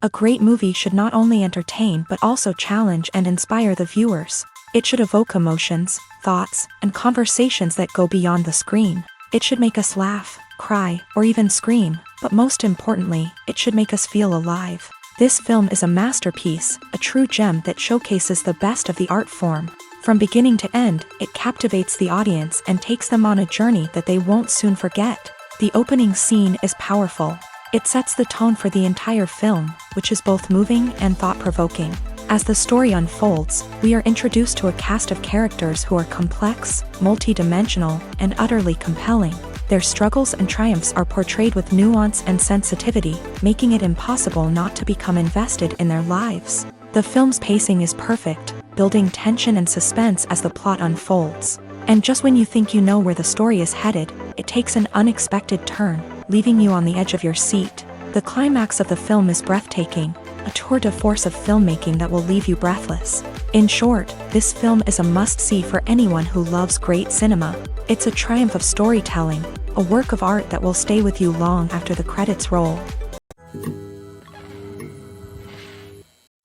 A great movie should not only entertain but also challenge and inspire the viewers. It should evoke emotions, thoughts, and conversations that go beyond the screen. It should make us laugh, cry, or even scream, but most importantly, it should make us feel alive. This film is a masterpiece, a true gem that showcases the best of the art form. From beginning to end, it captivates the audience and takes them on a journey that they won't soon forget. The opening scene is powerful. It sets the tone for the entire film, which is both moving and thought-provoking. As the story unfolds, we are introduced to a cast of characters who are complex, multi-dimensional, and utterly compelling. Their struggles and triumphs are portrayed with nuance and sensitivity, making it impossible not to become invested in their lives. The film's pacing is perfect, building tension and suspense as the plot unfolds. And just when you think you know where the story is headed, it takes an unexpected turn, leaving you on the edge of your seat. The climax of the film is breathtaking, a tour de force of filmmaking that will leave you breathless. In short, this film is a must-see for anyone who loves great cinema. It's a triumph of storytelling, a work of art that will stay with you long after the credits roll.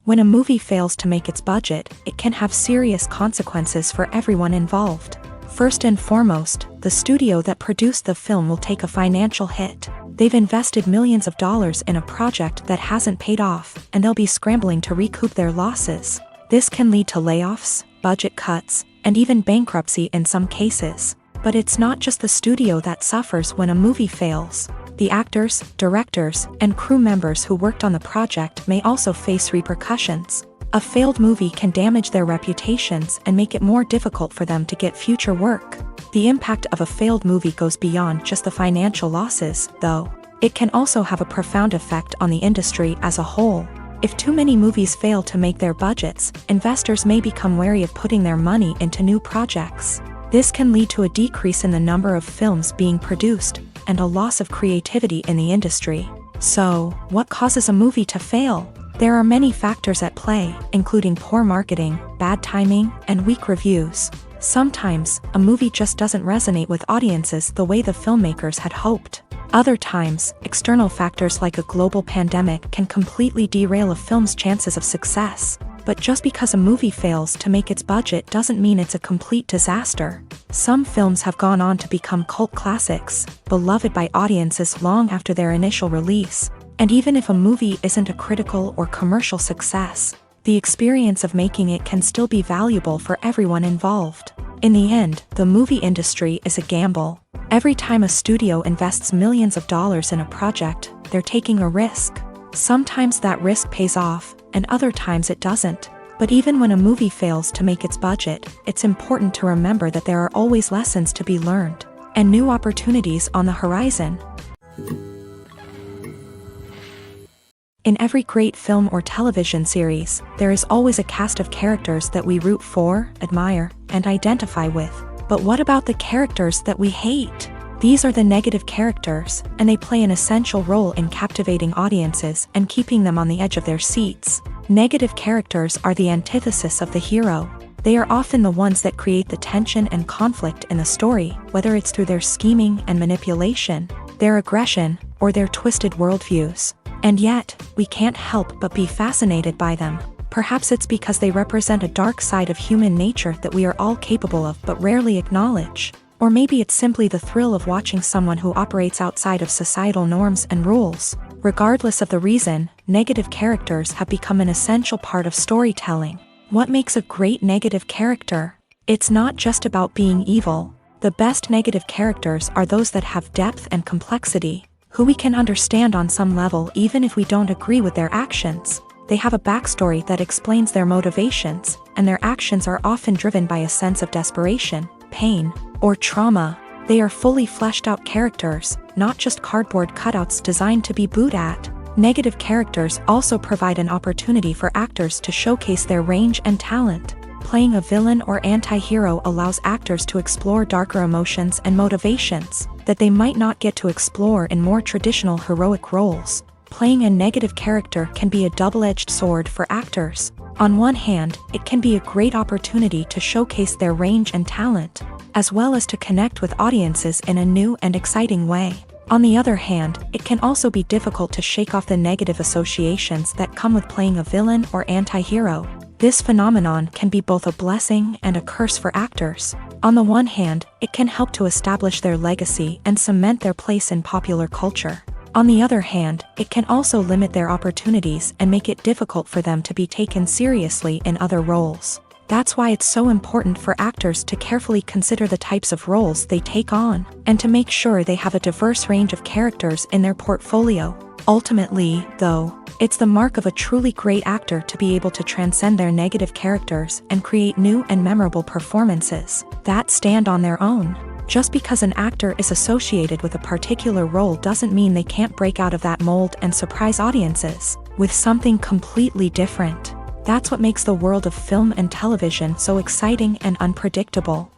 When a movie fails to make its budget, it can have serious consequences for everyone involved. First and foremost, the studio that produced the film will take a financial hit. They've invested millions of dollars in a project that hasn't paid off, and they'll be scrambling to recoup their losses. This can lead to layoffs, budget cuts, and even bankruptcy in some cases. But it's not just the studio that suffers when a movie fails. The actors, directors, and crew members who worked on the project may also face repercussions. A failed movie can damage their reputations and make it more difficult for them to get future work. The impact of a failed movie goes beyond just the financial losses, though. It can also have a profound effect on the industry as a whole. If too many movies fail to make their budgets, investors may become wary of putting their money into new projects. This can lead to a decrease in the number of films being produced, and a loss of creativity in the industry. So, what causes a movie to fail? There are many factors at play, including poor marketing, bad timing, and weak reviews. Sometimes, a movie just doesn't resonate with audiences the way the filmmakers had hoped. Other times, external factors like a global pandemic can completely derail a film's chances of success. But just because a movie fails to make its budget doesn't mean it's a complete disaster. Some films have gone on to become cult classics, beloved by audiences long after their initial release. And even if a movie isn't a critical or commercial success, the experience of making it can still be valuable for everyone involved. In the end, the movie industry is a gamble. Every time a studio invests millions of dollars in a project, they're taking a risk. Sometimes that risk pays off, and other times it doesn't. But even when a movie fails to make its budget, it's important to remember that there are always lessons to be learned, and new opportunities on the horizon. In every great film or television series, there is always a cast of characters that we root for, admire, and identify with. But what about the characters that we hate? These are the negative characters, and they play an essential role in captivating audiences and keeping them on the edge of their seats. Negative characters are the antithesis of the hero. They are often the ones that create the tension and conflict in the story, whether it's through their scheming and manipulation, their aggression, or their twisted worldviews. And yet, we can't help but be fascinated by them. Perhaps it's because they represent a dark side of human nature that we are all capable of but rarely acknowledge. Or maybe it's simply the thrill of watching someone who operates outside of societal norms and rules. Regardless of the reason, negative characters have become an essential part of storytelling. What makes a great negative character? It's not just about being evil. The best negative characters are those that have depth and complexity, who we can understand on some level even if we don't agree with their actions. They have a backstory that explains their motivations, and their actions are often driven by a sense of desperation, pain, or trauma. They are fully fleshed out characters, not just cardboard cutouts designed to be booed at. Negative characters also provide an opportunity for actors to showcase their range and talent. Playing a villain or anti-hero allows actors to explore darker emotions and motivations that they might not get to explore in more traditional heroic roles. Playing a negative character can be a double-edged sword for actors. On one hand, it can be a great opportunity to showcase their range and talent, as well as to connect with audiences in a new and exciting way. On the other hand, it can also be difficult to shake off the negative associations that come with playing a villain or anti-hero. This phenomenon can be both a blessing and a curse for actors. On the one hand, it can help to establish their legacy and cement their place in popular culture. On the other hand, it can also limit their opportunities and make it difficult for them to be taken seriously in other roles. That's why it's so important for actors to carefully consider the types of roles they take on, and to make sure they have a diverse range of characters in their portfolio. Ultimately, though, it's the mark of a truly great actor to be able to transcend their negative characters and create new and memorable performances that stand on their own. Just because an actor is associated with a particular role doesn't mean they can't break out of that mold and surprise audiences with something completely different. That's what makes the world of film and television so exciting and unpredictable.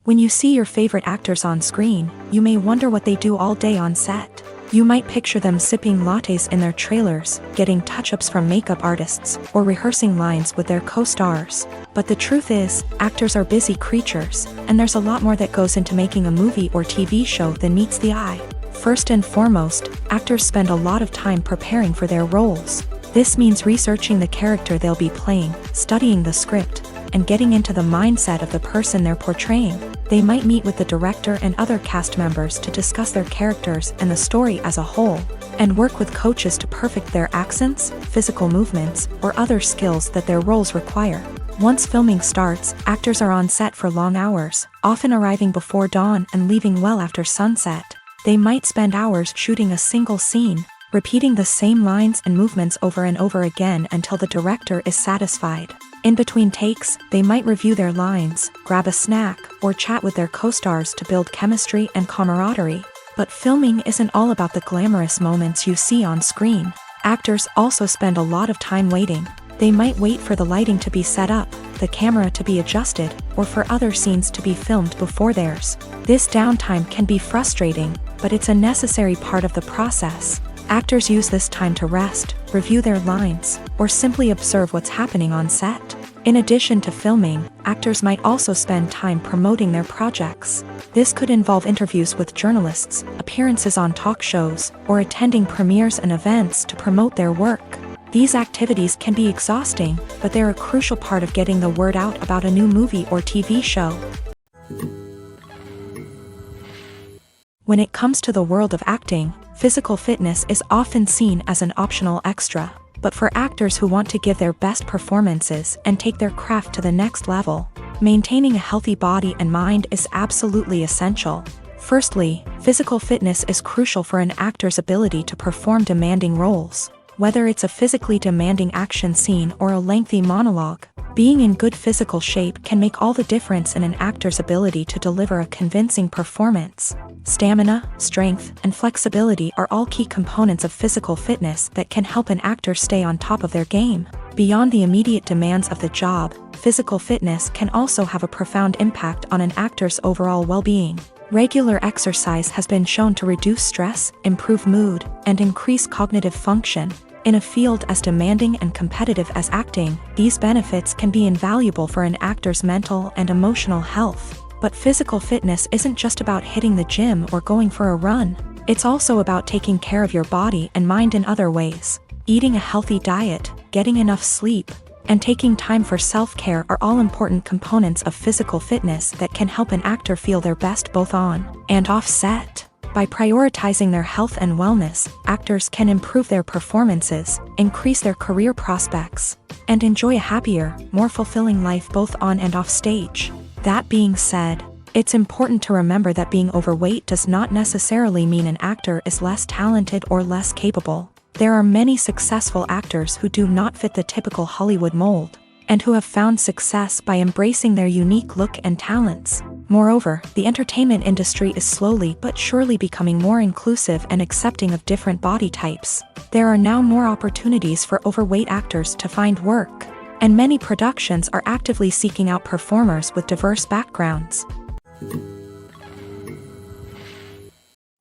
When you see your favorite actors on screen, you may wonder what they do all day on set. You might picture them sipping lattes in their trailers, getting touch-ups from makeup artists, or rehearsing lines with their co-stars. But the truth is, actors are busy creatures, and there's a lot more that goes into making a movie or TV show than meets the eye. First and foremost, actors spend a lot of time preparing for their roles. This means researching the character they'll be playing, studying the script, and getting into the mindset of the person they're portraying. They might meet with the director and other cast members to discuss their characters and the story as a whole, and work with coaches to perfect their accents, physical movements, or other skills that their roles require. Once filming starts, actors are on set for long hours, often arriving before dawn and leaving well after sunset. They might spend hours shooting a single scene, repeating the same lines and movements over and over again until the director is satisfied. In between takes, they might review their lines, grab a snack, or chat with their co-stars to build chemistry and camaraderie. But filming isn't all about the glamorous moments you see on screen. Actors also spend a lot of time waiting. They might wait for the lighting to be set up, the camera to be adjusted, or for other scenes to be filmed before theirs. This downtime can be frustrating, but it's a necessary part of the process. Actors use this time to rest, review their lines, or simply observe what's happening on set. In addition to filming, actors might also spend time promoting their projects. This could involve interviews with journalists, appearances on talk shows, or attending premieres and events to promote their work. These activities can be exhausting, but they're a crucial part of getting the word out about a new movie or TV show. When it comes to the world of acting, physical fitness is often seen as an optional extra. But for actors who want to give their best performances and take their craft to the next level, maintaining a healthy body and mind is absolutely essential. Firstly, physical fitness is crucial for an actor's ability to perform demanding roles. Whether it's a physically demanding action scene or a lengthy monologue, being in good physical shape can make all the difference in an actor's ability to deliver a convincing performance. Stamina, strength, and flexibility are all key components of physical fitness that can help an actor stay on top of their game. Beyond the immediate demands of the job, physical fitness can also have a profound impact on an actor's overall well-being. Regular exercise has been shown to reduce stress, improve mood, and increase cognitive function. In a field as demanding and competitive as acting, these benefits can be invaluable for an actor's mental and emotional health. But physical fitness isn't just about hitting the gym or going for a run. It's also about taking care of your body and mind in other ways. Eating a healthy diet, getting enough sleep, and taking time for self-care are all important components of physical fitness that can help an actor feel their best both on and off set. By prioritizing their health and wellness, actors can improve their performances, increase their career prospects, and enjoy a happier, more fulfilling life both on and off stage. That being said, it's important to remember that being overweight does not necessarily mean an actor is less talented or less capable. There are many successful actors who do not fit the typical Hollywood mold, and who have found success by embracing their unique look and talents. Moreover, the entertainment industry is slowly but surely becoming more inclusive and accepting of different body types. There are now more opportunities for overweight actors to find work, and many productions are actively seeking out performers with diverse backgrounds.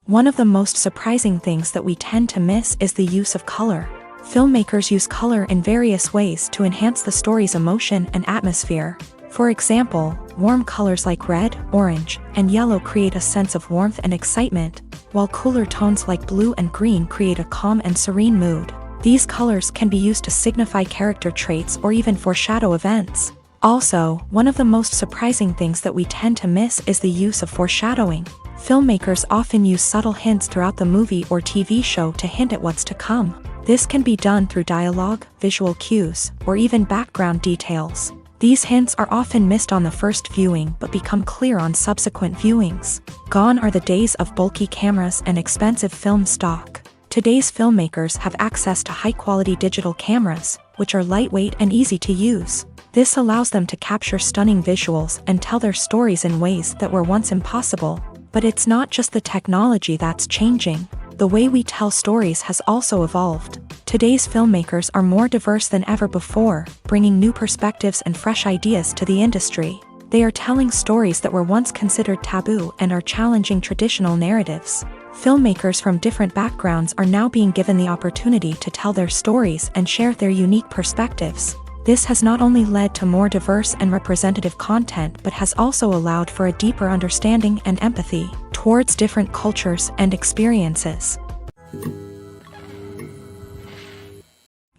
One of the most surprising things that we tend to miss is the use of color. Filmmakers use color in various ways to enhance the story's emotion and atmosphere. For example, warm colors like red, orange, and yellow create a sense of warmth and excitement, while cooler tones like blue and green create a calm and serene mood. These colors can be used to signify character traits or even foreshadow events. Also, one of the most surprising things that we tend to miss is the use of foreshadowing. Filmmakers often use subtle hints throughout the movie or TV show to hint at what's to come. This can be done through dialogue, visual cues, or even background details. These hints are often missed on the first viewing but become clear on subsequent viewings. Gone are the days of bulky cameras and expensive film stock. Today's filmmakers have access to high-quality digital cameras, which are lightweight and easy to use. This allows them to capture stunning visuals and tell their stories in ways that were once impossible. But it's not just the technology that's changing. The way we tell stories has also evolved. Today's filmmakers are more diverse than ever before, bringing new perspectives and fresh ideas to the industry. They are telling stories that were once considered taboo and are challenging traditional narratives. Filmmakers from different backgrounds are now being given the opportunity to tell their stories and share their unique perspectives. This has not only led to more diverse and representative content but has also allowed for a deeper understanding and empathy towards different cultures and experiences.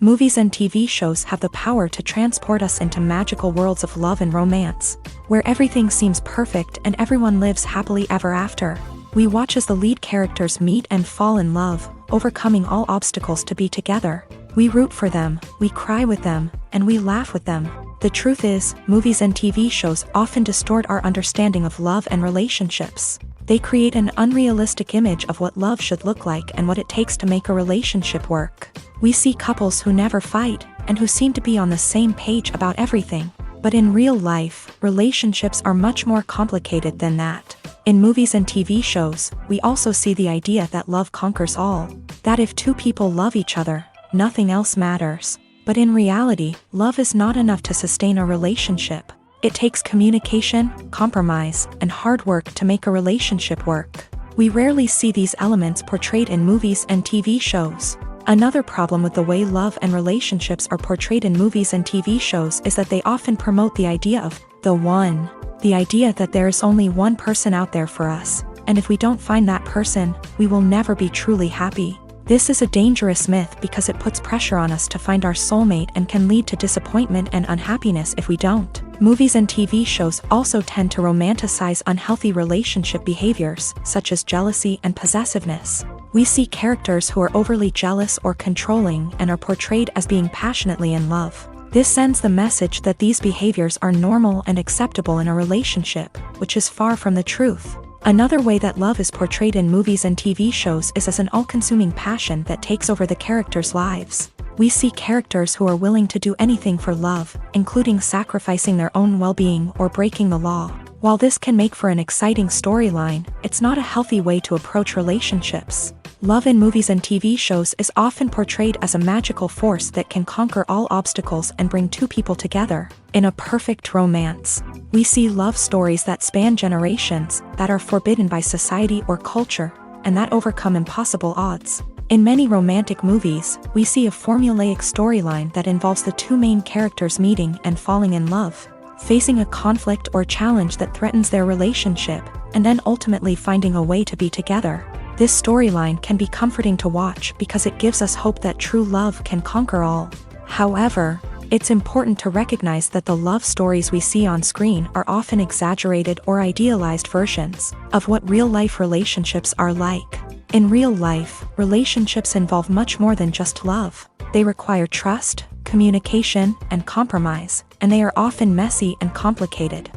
Movies and TV shows have the power to transport us into magical worlds of love and romance, where everything seems perfect and everyone lives happily ever after. We watch as the lead characters meet and fall in love, overcoming all obstacles to be together. We root for them, we cry with them, and we laugh with them. The truth is, movies and TV shows often distort our understanding of love and relationships. They create an unrealistic image of what love should look like and what it takes to make a relationship work. We see couples who never fight, and who seem to be on the same page about everything. But in real life, relationships are much more complicated than that. In movies and TV shows, we also see the idea that love conquers all. That if two people love each other, nothing else matters. But in reality, love is not enough to sustain a relationship. It takes communication, compromise, and hard work to make a relationship work. We rarely see these elements portrayed in movies and TV shows. Another problem with the way love and relationships are portrayed in movies and TV shows is that they often promote the idea of the one. The idea that there is only one person out there for us, and if we don't find that person, we will never be truly happy. This is a dangerous myth because it puts pressure on us to find our soulmate and can lead to disappointment and unhappiness if we don't. Movies and TV shows also tend to romanticize unhealthy relationship behaviors, such as jealousy and possessiveness. We see characters who are overly jealous or controlling and are portrayed as being passionately in love. This sends the message that these behaviors are normal and acceptable in a relationship, which is far from the truth. Another way that love is portrayed in movies and TV shows is as an all-consuming passion that takes over the characters' lives. We see characters who are willing to do anything for love, including sacrificing their own well-being or breaking the law. While this can make for an exciting storyline, it's not a healthy way to approach relationships. Love in movies and TV shows is often portrayed as a magical force that can conquer all obstacles and bring two people together in a perfect romance. We see love stories that span generations, that are forbidden by society or culture, and that overcome impossible odds. In many romantic movies, we see a formulaic storyline that involves the two main characters meeting and falling in love, facing a conflict or challenge that threatens their relationship, and then ultimately finding a way to be together. This storyline can be comforting to watch because it gives us hope that true love can conquer all. However, it's important to recognize that the love stories we see on screen are often exaggerated or idealized versions of what real-life relationships are like. In real life, relationships involve much more than just love. They require trust, communication, and compromise, and they are often messy and complicated.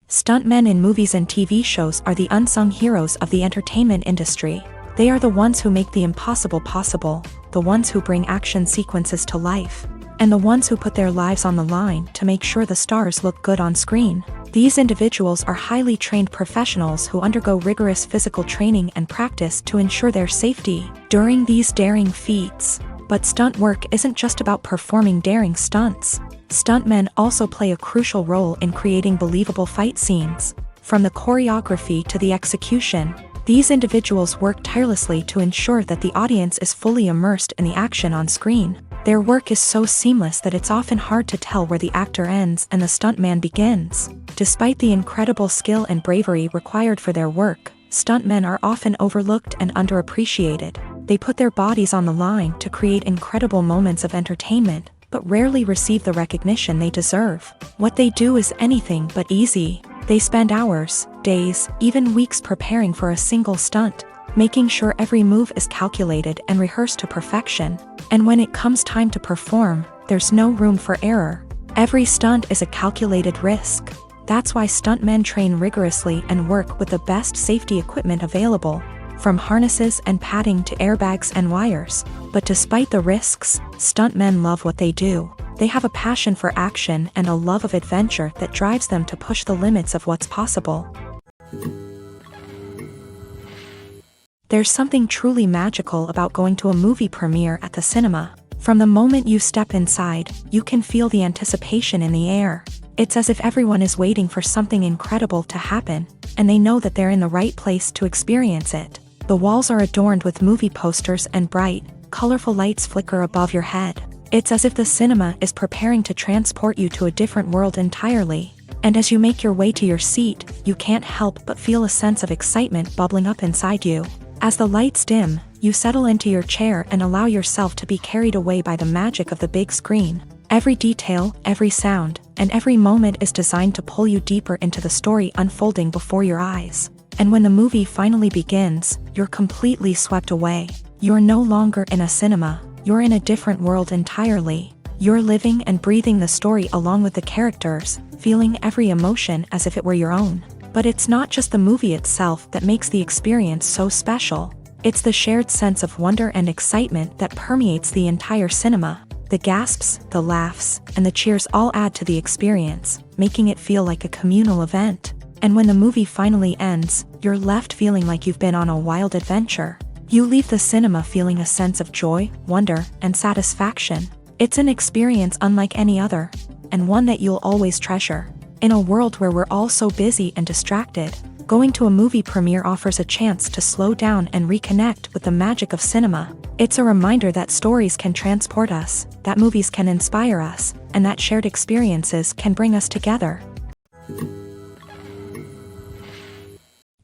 Stuntmen in movies and TV shows are the unsung heroes of the entertainment industry. They are the ones who make the impossible possible, the ones who bring action sequences to life, and the ones who put their lives on the line to make sure the stars look good on screen. These individuals are highly trained professionals who undergo rigorous physical training and practice to ensure their safety during these daring feats. But stunt work isn't just about performing daring stunts. Stuntmen also play a crucial role in creating believable fight scenes. From the choreography to the execution, these individuals work tirelessly to ensure that the audience is fully immersed in the action on screen. Their work is so seamless that it's often hard to tell where the actor ends and the stuntman begins. Despite the incredible skill and bravery required for their work, stuntmen are often overlooked and underappreciated. They put their bodies on the line to create incredible moments of entertainment, but rarely receive the recognition they deserve. What they do is anything but easy. They spend hours, days, even weeks preparing for a single stunt, making sure every move is calculated and rehearsed to perfection. And when it comes time to perform, there's no room for error. Every stunt is a calculated risk. That's why stuntmen train rigorously and work with the best safety equipment available, from harnesses and padding to airbags and wires. But despite the risks, stuntmen love what they do. They have a passion for action and a love of adventure that drives them to push the limits of what's possible. There's something truly magical about going to a movie premiere at the cinema. From the moment you step inside, you can feel the anticipation in the air. It's as if everyone is waiting for something incredible to happen, and they know that they're in the right place to experience it. The walls are adorned with movie posters and bright, colorful lights flicker above your head. It's as if the cinema is preparing to transport you to a different world entirely. And as you make your way to your seat, you can't help but feel a sense of excitement bubbling up inside you. As the lights dim, you settle into your chair and allow yourself to be carried away by the magic of the big screen. Every detail, every sound, and every moment is designed to pull you deeper into the story unfolding before your eyes. And when the movie finally begins, you're completely swept away. You're no longer in a cinema, you're in a different world entirely. You're living and breathing the story along with the characters, feeling every emotion as if it were your own. But it's not just the movie itself that makes the experience so special. It's the shared sense of wonder and excitement that permeates the entire cinema. The gasps, the laughs, and the cheers all add to the experience, making it feel like a communal event. And when the movie finally ends, you're left feeling like you've been on a wild adventure. You leave the cinema feeling a sense of joy, wonder, and satisfaction. It's an experience unlike any other, and one that you'll always treasure. In a world where we're all so busy and distracted, going to a movie premiere offers a chance to slow down and reconnect with the magic of cinema. It's a reminder that stories can transport us, that movies can inspire us, and that shared experiences can bring us together.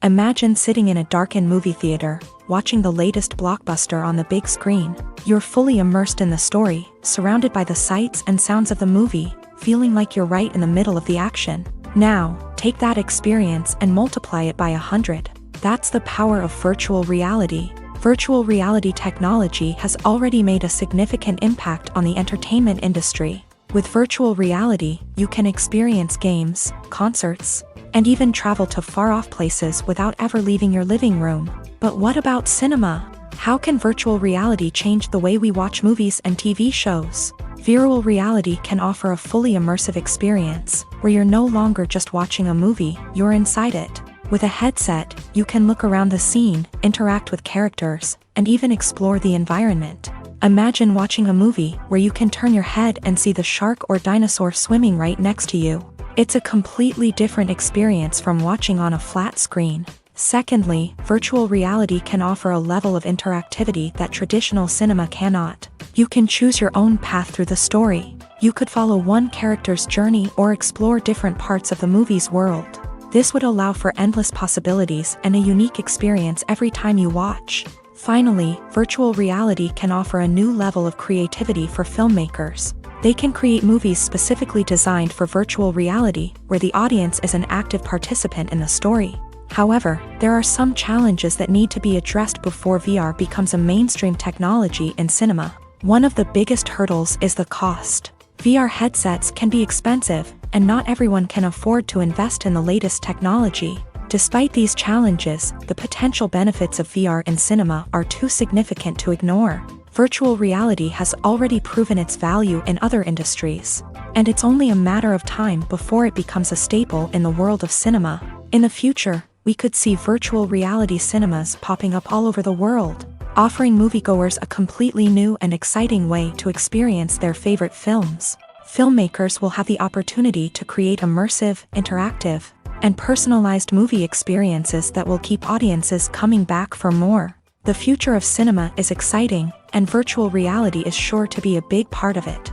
Imagine sitting in a darkened movie theater, watching the latest blockbuster on the big screen. You're fully immersed in the story, surrounded by the sights and sounds of the movie, feeling like you're right in the middle of the action. Now, take that experience and multiply it by 100. That's the power of virtual reality. Virtual reality technology has already made a significant impact on the entertainment industry. With virtual reality, you can experience games, concerts, and even travel to far-off places without ever leaving your living room. But what about cinema? How can virtual reality change the way we watch movies and TV shows? Virtual reality can offer a fully immersive experience, where you're no longer just watching a movie, you're inside it. With a headset, you can look around the scene, interact with characters, and even explore the environment. Imagine watching a movie where you can turn your head and see the shark or dinosaur swimming right next to you. It's a completely different experience from watching on a flat screen. Secondly, virtual reality can offer a level of interactivity that traditional cinema cannot. You can choose your own path through the story. You could follow one character's journey or explore different parts of the movie's world. This would allow for endless possibilities and a unique experience every time you watch. Finally, virtual reality can offer a new level of creativity for filmmakers. They can create movies specifically designed for virtual reality, where the audience is an active participant in the story. However, there are some challenges that need to be addressed before VR becomes a mainstream technology in cinema. One of the biggest hurdles is the cost. VR headsets can be expensive, and not everyone can afford to invest in the latest technology. Despite these challenges, the potential benefits of VR in cinema are too significant to ignore. Virtual reality has already proven its value in other industries, and it's only a matter of time before it becomes a staple in the world of cinema. In the future, we could see virtual reality cinemas popping up all over the world, offering moviegoers a completely new and exciting way to experience their favorite films. Filmmakers will have the opportunity to create immersive, interactive, and personalized movie experiences that will keep audiences coming back for more. The future of cinema is exciting, and virtual reality is sure to be a big part of it.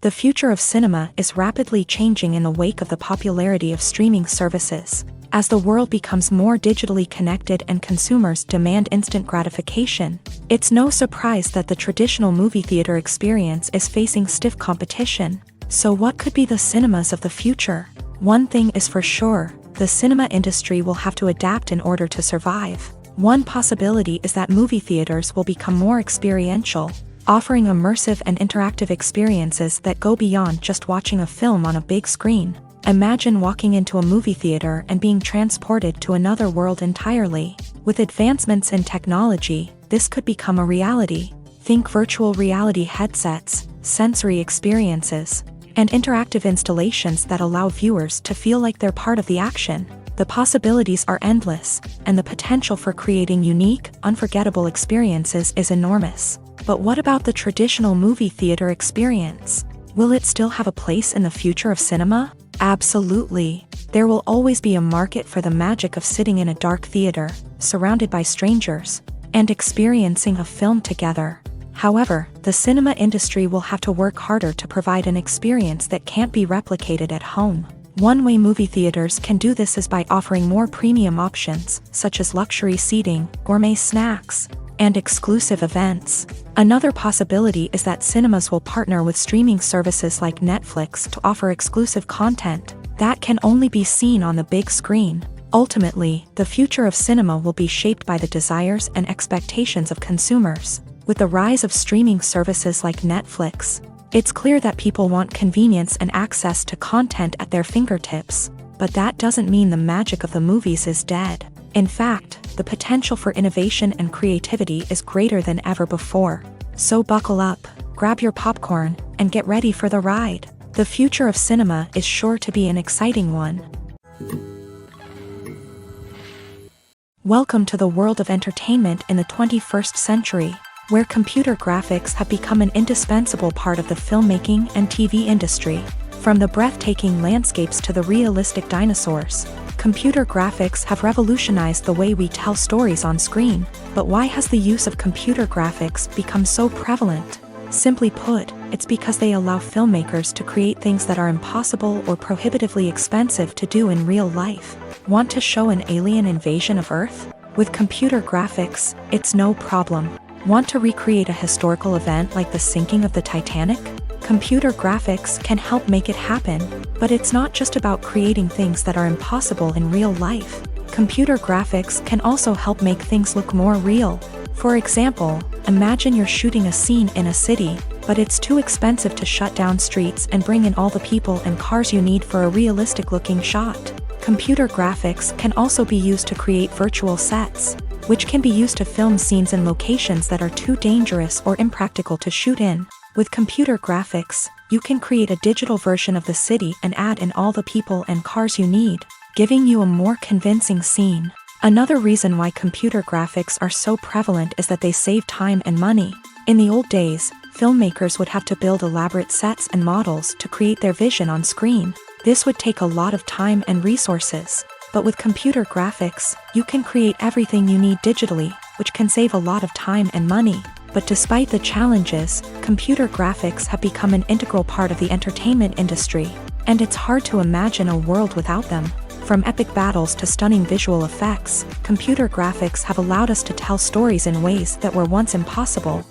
The future of cinema is rapidly changing in the wake of the popularity of streaming services. As the world becomes more digitally connected and consumers demand instant gratification, it's no surprise that the traditional movie theater experience is facing stiff competition. So what could be the cinemas of the future? One thing is for sure, the cinema industry will have to adapt in order to survive. One possibility is that movie theaters will become more experiential, offering immersive and interactive experiences that go beyond just watching a film on a big screen. Imagine walking into a movie theater and being transported to another world entirely. With advancements in technology, this could become a reality. Think virtual reality headsets, sensory experiences, and interactive installations that allow viewers to feel like they're part of the action. The possibilities are endless, and the potential for creating unique, unforgettable experiences is enormous. But what about the traditional movie theater experience? Will it still have a place in the future of cinema? Absolutely. There will always be a market for the magic of sitting in a dark theater, surrounded by strangers, and experiencing a film together. However, the cinema industry will have to work harder to provide an experience that can't be replicated at home. One way movie theaters can do this is by offering more premium options, such as luxury seating, gourmet snacks, and exclusive events. Another possibility is that cinemas will partner with streaming services like Netflix to offer exclusive content that can only be seen on the big screen. Ultimately, the future of cinema will be shaped by the desires and expectations of consumers. With the rise of streaming services like Netflix, it's clear that people want convenience and access to content at their fingertips. But that doesn't mean the magic of the movies is dead. In fact, the potential for innovation and creativity is greater than ever before. So buckle up, grab your popcorn, and get ready for the ride. The future of cinema is sure to be an exciting one. Welcome to the world of entertainment in the 21st century, where computer graphics have become an indispensable part of the filmmaking and TV industry. From the breathtaking landscapes to the realistic dinosaurs, computer graphics have revolutionized the way we tell stories on screen. But why has the use of computer graphics become so prevalent? Simply put, it's because they allow filmmakers to create things that are impossible or prohibitively expensive to do in real life. Want to show an alien invasion of Earth? With computer graphics, it's no problem. Want to recreate a historical event like the sinking of the Titanic? Computer graphics can help make it happen, but it's not just about creating things that are impossible in real life. Computer graphics can also help make things look more real. For example, imagine you're shooting a scene in a city, but it's too expensive to shut down streets and bring in all the people and cars you need for a realistic-looking shot. Computer graphics can also be used to create virtual sets, which can be used to film scenes in locations that are too dangerous or impractical to shoot in. With computer graphics, you can create a digital version of the city and add in all the people and cars you need, giving you a more convincing scene. Another reason why computer graphics are so prevalent is that they save time and money. In the old days, filmmakers would have to build elaborate sets and models to create their vision on screen. This would take a lot of time and resources. But with computer graphics, you can create everything you need digitally, which can save a lot of time and money. But despite the challenges, computer graphics have become an integral part of the entertainment industry, and it's hard to imagine a world without them. From epic battles to stunning visual effects, computer graphics have allowed us to tell stories in ways that were once impossible.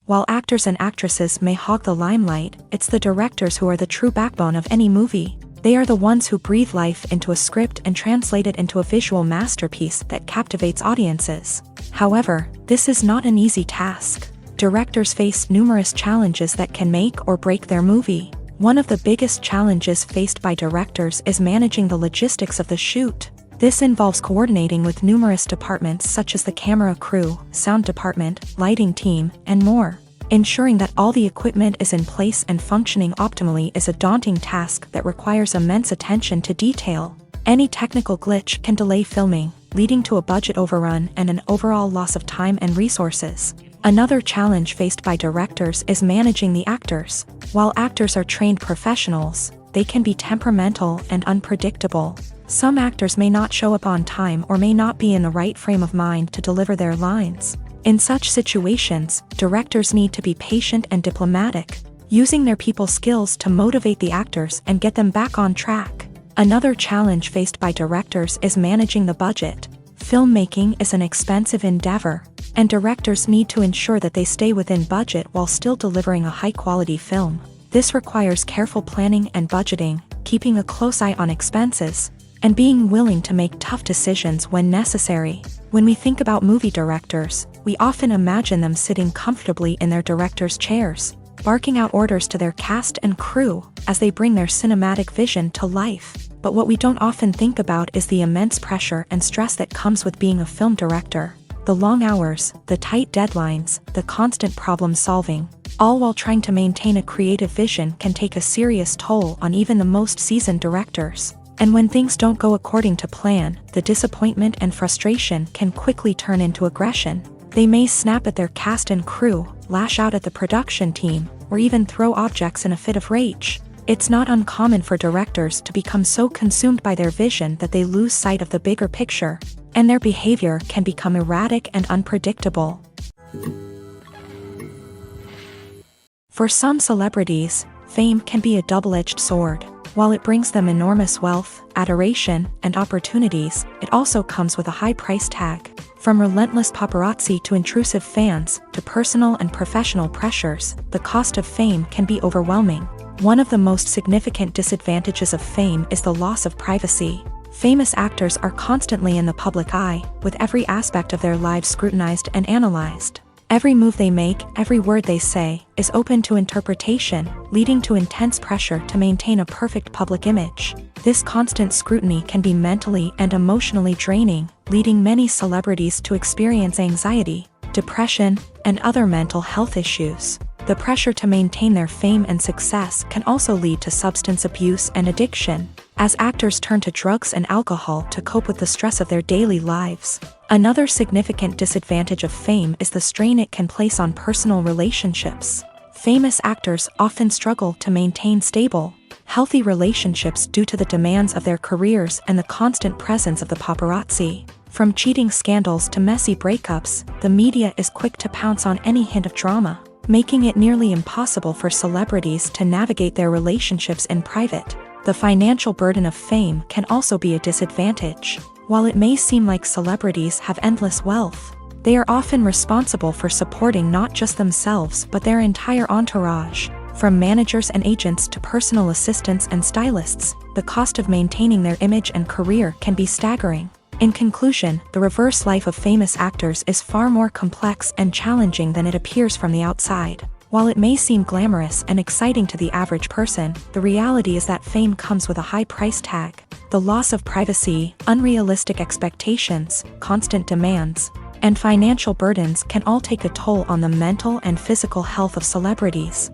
While actors and actresses may hog the limelight, it's the directors who are the true backbone of any movie. They are the ones who breathe life into a script and translate it into a visual masterpiece that captivates audiences. However, this is not an easy task. Directors face numerous challenges that can make or break their movie. One of the biggest challenges faced by directors is managing the logistics of the shoot. This involves coordinating with numerous departments such as the camera crew, sound department, lighting team, and more. Ensuring that all the equipment is in place and functioning optimally is a daunting task that requires immense attention to detail. Any technical glitch can delay filming, leading to a budget overrun and an overall loss of time and resources. Another challenge faced by directors is managing the actors. While actors are trained professionals, they can be temperamental and unpredictable. Some actors may not show up on time or may not be in the right frame of mind to deliver their lines. In such situations, directors need to be patient and diplomatic, using their people skills to motivate the actors and get them back on track. Another challenge faced by directors is managing the budget. Filmmaking is an expensive endeavor, and directors need to ensure that they stay within budget while still delivering a high-quality film. This requires careful planning and budgeting, keeping a close eye on expenses, and being willing to make tough decisions when necessary. When we think about movie directors, we often imagine them sitting comfortably in their director's chairs, barking out orders to their cast and crew as they bring their cinematic vision to life. But what we don't often think about is the immense pressure and stress that comes with being a film director. The long hours, the tight deadlines, the constant problem solving, all while trying to maintain a creative vision can take a serious toll on even the most seasoned directors. And when things don't go according to plan, the disappointment and frustration can quickly turn into aggression. They may snap at their cast and crew, lash out at the production team, or even throw objects in a fit of rage. It's not uncommon for directors to become so consumed by their vision that they lose sight of the bigger picture, and their behavior can become erratic and unpredictable. For some celebrities, fame can be a double-edged sword. While it brings them enormous wealth, adoration, and opportunities, it also comes with a high price tag. From relentless paparazzi to intrusive fans, to personal and professional pressures, the cost of fame can be overwhelming. One of the most significant disadvantages of fame is the loss of privacy. Famous actors are constantly in the public eye, with every aspect of their lives scrutinized and analyzed. Every move they make, every word they say, is open to interpretation, leading to intense pressure to maintain a perfect public image. This constant scrutiny can be mentally and emotionally draining, leading many celebrities to experience anxiety, depression, and other mental health issues. The pressure to maintain their fame and success can also lead to substance abuse and addiction, as actors turn to drugs and alcohol to cope with the stress of their daily lives. Another significant disadvantage of fame is the strain it can place on personal relationships. Famous actors often struggle to maintain stable, healthy relationships due to the demands of their careers and the constant presence of the paparazzi. From cheating scandals to messy breakups, the media is quick to pounce on any hint of drama, making it nearly impossible for celebrities to navigate their relationships in private. The financial burden of fame can also be a disadvantage. While it may seem like celebrities have endless wealth, they are often responsible for supporting not just themselves but their entire entourage. From managers and agents to personal assistants and stylists, the cost of maintaining their image and career can be staggering. In conclusion, the reverse life of famous actors is far more complex and challenging than it appears from the outside. While it may seem glamorous and exciting to the average person, the reality is that fame comes with a high price tag. The loss of privacy, unrealistic expectations, constant demands, and financial burdens can all take a toll on the mental and physical health of celebrities.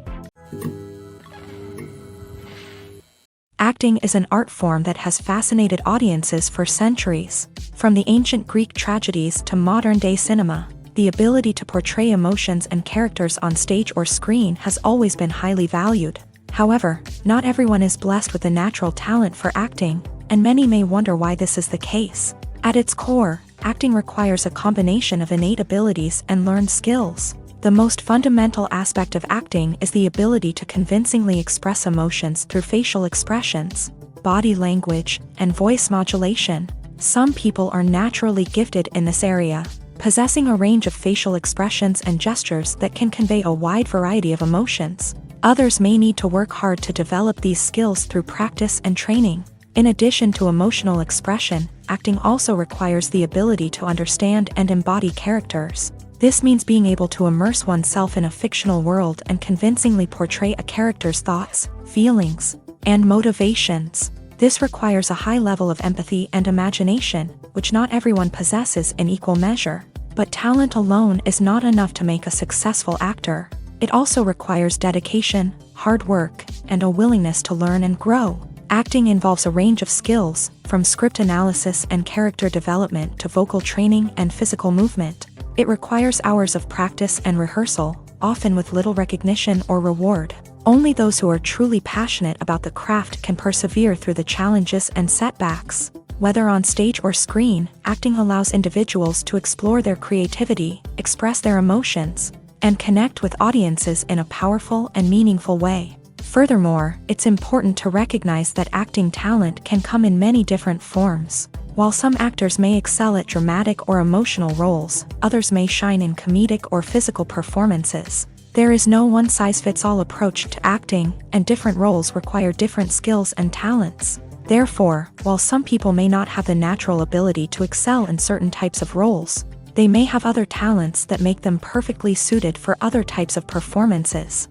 Acting is an art form that has fascinated audiences for centuries. From the ancient Greek tragedies to modern-day cinema, the ability to portray emotions and characters on stage or screen has always been highly valued. However, not everyone is blessed with the natural talent for acting, and many may wonder why this is the case. At its core, acting requires a combination of innate abilities and learned skills. The most fundamental aspect of acting is the ability to convincingly express emotions through facial expressions, body language, and voice modulation. Some people are naturally gifted in this area, possessing a range of facial expressions and gestures that can convey a wide variety of emotions. Others may need to work hard to develop these skills through practice and training. In addition to emotional expression, acting also requires the ability to understand and embody characters. This means being able to immerse oneself in a fictional world and convincingly portray a character's thoughts, feelings, and motivations. This requires a high level of empathy and imagination, which not everyone possesses in equal measure. But talent alone is not enough to make a successful actor. It also requires dedication, hard work, and a willingness to learn and grow. Acting involves a range of skills, from script analysis and character development to vocal training and physical movement. It requires hours of practice and rehearsal, often with little recognition or reward. Only those who are truly passionate about the craft can persevere through the challenges and setbacks. Whether on stage or screen, acting allows individuals to explore their creativity, express their emotions, and connect with audiences in a powerful and meaningful way. Furthermore, it's important to recognize that acting talent can come in many different forms. While some actors may excel at dramatic or emotional roles, others may shine in comedic or physical performances. There is no one-size-fits-all approach to acting, and different roles require different skills and talents. Therefore, while some people may not have the natural ability to excel in certain types of roles, they may have other talents that make them perfectly suited for other types of performances.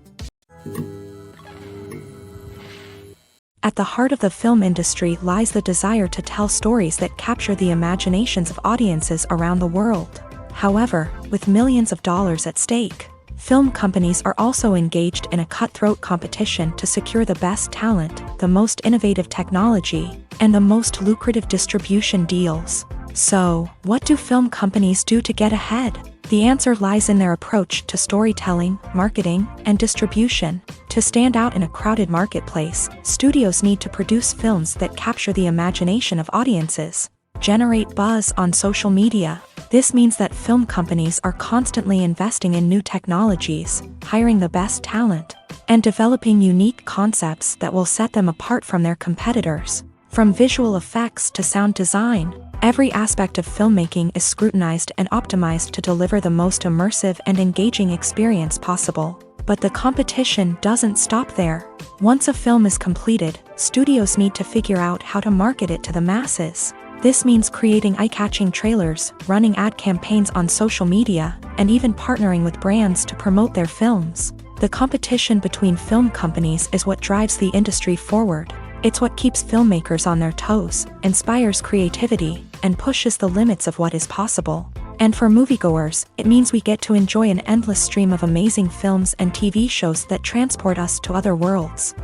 At the heart of the film industry lies the desire to tell stories that capture the imaginations of audiences around the world. However, with millions of dollars at stake, film companies are also engaged in a cutthroat competition to secure the best talent, the most innovative technology, and the most lucrative distribution deals. So, what do film companies do to get ahead? The answer lies in their approach to storytelling, marketing, and distribution. To stand out in a crowded marketplace, studios need to produce films that capture the imagination of audiences, generate buzz on social media. This means that film companies are constantly investing in new technologies, hiring the best talent, and developing unique concepts that will set them apart from their competitors. From visual effects to sound design, every aspect of filmmaking is scrutinized and optimized to deliver the most immersive and engaging experience possible. But the competition doesn't stop there. Once a film is completed, studios need to figure out how to market it to the masses. This means creating eye-catching trailers, running ad campaigns on social media, and even partnering with brands to promote their films. The competition between film companies is what drives the industry forward. It's what keeps filmmakers on their toes, inspires creativity, and pushes the limits of what is possible. And for moviegoers, it means we get to enjoy an endless stream of amazing films and TV shows that transport us to other worlds.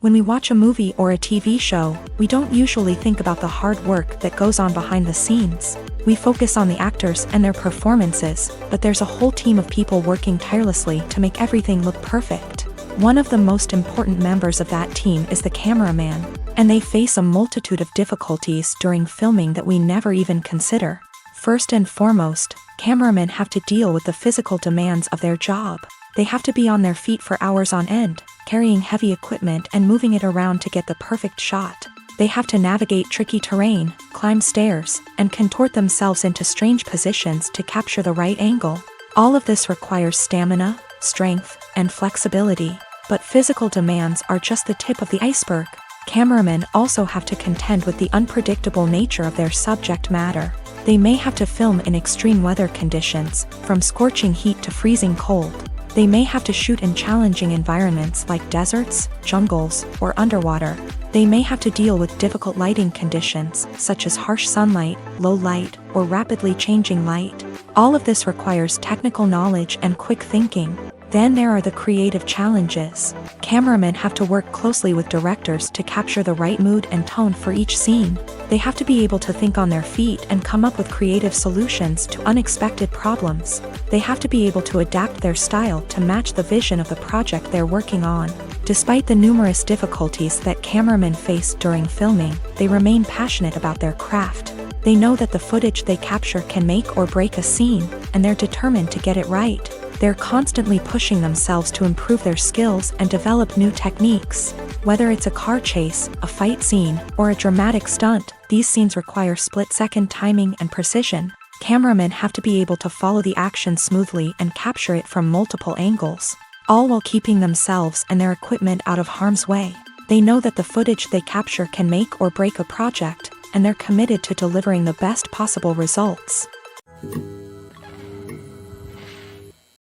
When we watch a movie or a TV show, we don't usually think about the hard work that goes on behind the scenes. We focus on the actors and their performances, but there's a whole team of people working tirelessly to make everything look perfect. One of the most important members of that team is the cameraman, and they face a multitude of difficulties during filming that we never even consider. First and foremost, cameramen have to deal with the physical demands of their job. They have to be on their feet for hours on end, carrying heavy equipment and moving it around to get the perfect shot. They have to navigate tricky terrain, climb stairs, and contort themselves into strange positions to capture the right angle. All of this requires stamina, strength, and flexibility. But physical demands are just the tip of the iceberg. Cameramen also have to contend with the unpredictable nature of their subject matter. They may have to film in extreme weather conditions, from scorching heat to freezing cold. They may have to shoot in challenging environments like deserts, jungles, or underwater. They may have to deal with difficult lighting conditions, such as harsh sunlight, low light, or rapidly changing light. All of this requires technical knowledge and quick thinking. Then there are the creative challenges. Cameramen have to work closely with directors to capture the right mood and tone for each scene. They have to be able to think on their feet and come up with creative solutions to unexpected problems. They have to be able to adapt their style to match the vision of the project they're working on. Despite the numerous difficulties that cameramen face during filming, they remain passionate about their craft. They know that the footage they capture can make or break a scene, and they're determined to get it right. They're constantly pushing themselves to improve their skills and develop new techniques. Whether it's a car chase, a fight scene, or a dramatic stunt, these scenes require split-second timing and precision. Cameramen have to be able to follow the action smoothly and capture it from multiple angles, all while keeping themselves and their equipment out of harm's way. They know that the footage they capture can make or break a project, and they're committed to delivering the best possible results.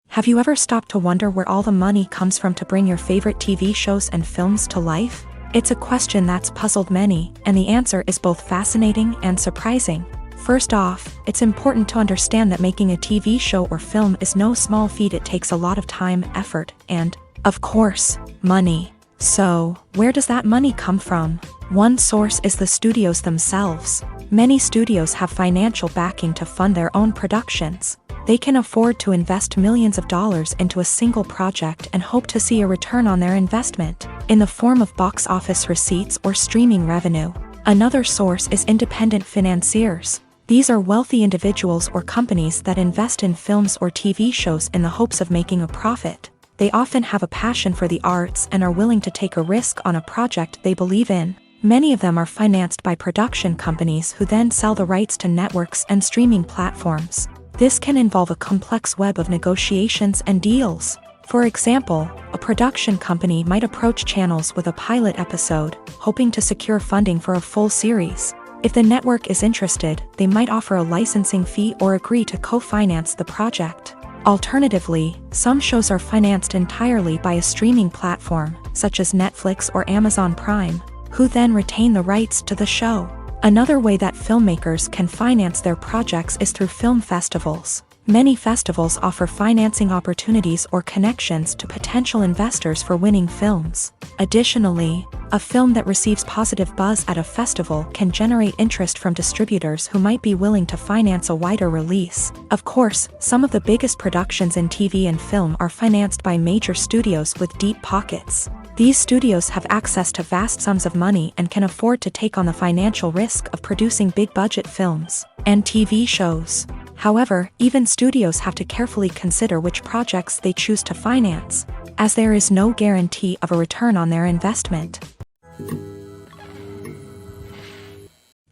Have you ever stopped to wonder where all the money comes from to bring your favorite TV shows and films to life? It's a question that's puzzled many, and the answer is both fascinating and surprising. First off, it's important to understand that making a TV show or film is no small feat. It takes a lot of time, effort, and, of course, money. So, where does that money come from? One source is the studios themselves. Many studios have financial backing to fund their own productions. They can afford to invest millions of dollars into a single project and hope to see a return on their investment, in the form of box office receipts or streaming revenue. Another source is independent financiers. These are wealthy individuals or companies that invest in films or TV shows in the hopes of making a profit. They often have a passion for the arts and are willing to take a risk on a project they believe in. Many of them are financed by production companies who then sell the rights to networks and streaming platforms. This can involve a complex web of negotiations and deals. For example, a production company might approach channels with a pilot episode, hoping to secure funding for a full series. If the network is interested, they might offer a licensing fee or agree to co-finance the project. Alternatively, some shows are financed entirely by a streaming platform, such as Netflix or Amazon Prime, who then retain the rights to the show. Another way that filmmakers can finance their projects is through film festivals. Many festivals offer financing opportunities or connections to potential investors for winning films. Additionally, a film that receives positive buzz at a festival can generate interest from distributors who might be willing to finance a wider release. Of course, some of the biggest productions in TV and film are financed by major studios with deep pockets. These studios have access to vast sums of money and can afford to take on the financial risk of producing big-budget films and TV shows. However, even studios have to carefully consider which projects they choose to finance, as there is no guarantee of a return on their investment.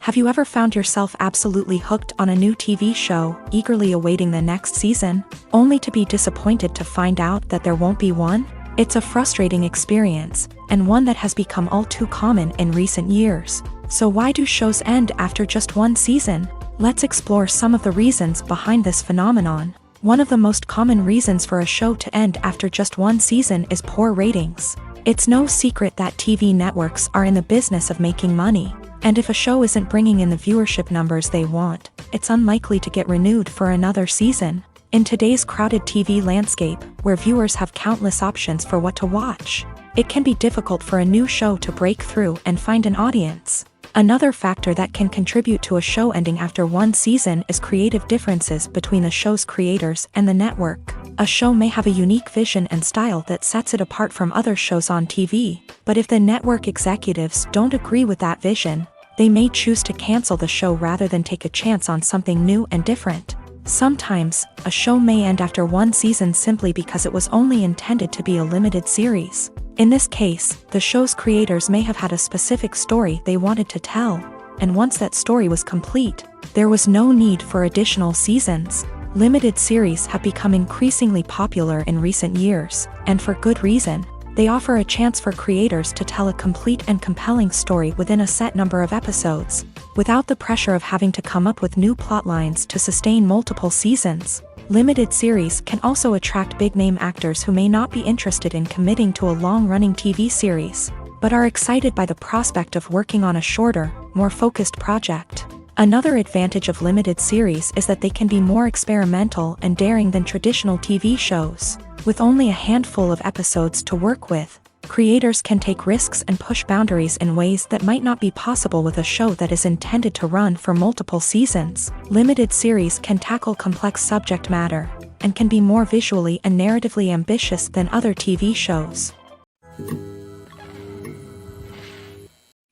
Have you ever found yourself absolutely hooked on a new TV show, eagerly awaiting the next season, only to be disappointed to find out that there won't be one? It's a frustrating experience, and one that has become all too common in recent years. So why do shows end after just one season? Let's explore some of the reasons behind this phenomenon. One of the most common reasons for a show to end after just one season is poor ratings. It's no secret that TV networks are in the business of making money, and if a show isn't bringing in the viewership numbers they want, it's unlikely to get renewed for another season. In today's crowded TV landscape, where viewers have countless options for what to watch, it can be difficult for a new show to break through and find an audience. Another factor that can contribute to a show ending after one season is creative differences between the show's creators and the network. A show may have a unique vision and style that sets it apart from other shows on TV, but if the network executives don't agree with that vision, they may choose to cancel the show rather than take a chance on something new and different. Sometimes, a show may end after one season simply because it was only intended to be a limited series. In this case, the show's creators may have had a specific story they wanted to tell, and once that story was complete, there was no need for additional seasons. Limited series have become increasingly popular in recent years, and for good reason. They offer a chance for creators to tell a complete and compelling story within a set number of episodes, without the pressure of having to come up with new plotlines to sustain multiple seasons. Limited series can also attract big-name actors who may not be interested in committing to a long-running TV series, but are excited by the prospect of working on a shorter, more focused project. Another advantage of limited series is that they can be more experimental and daring than traditional TV shows. With only a handful of episodes to work with, creators can take risks and push boundaries in ways that might not be possible with a show that is intended to run for multiple seasons. Limited series can tackle complex subject matter, and can be more visually and narratively ambitious than other TV shows.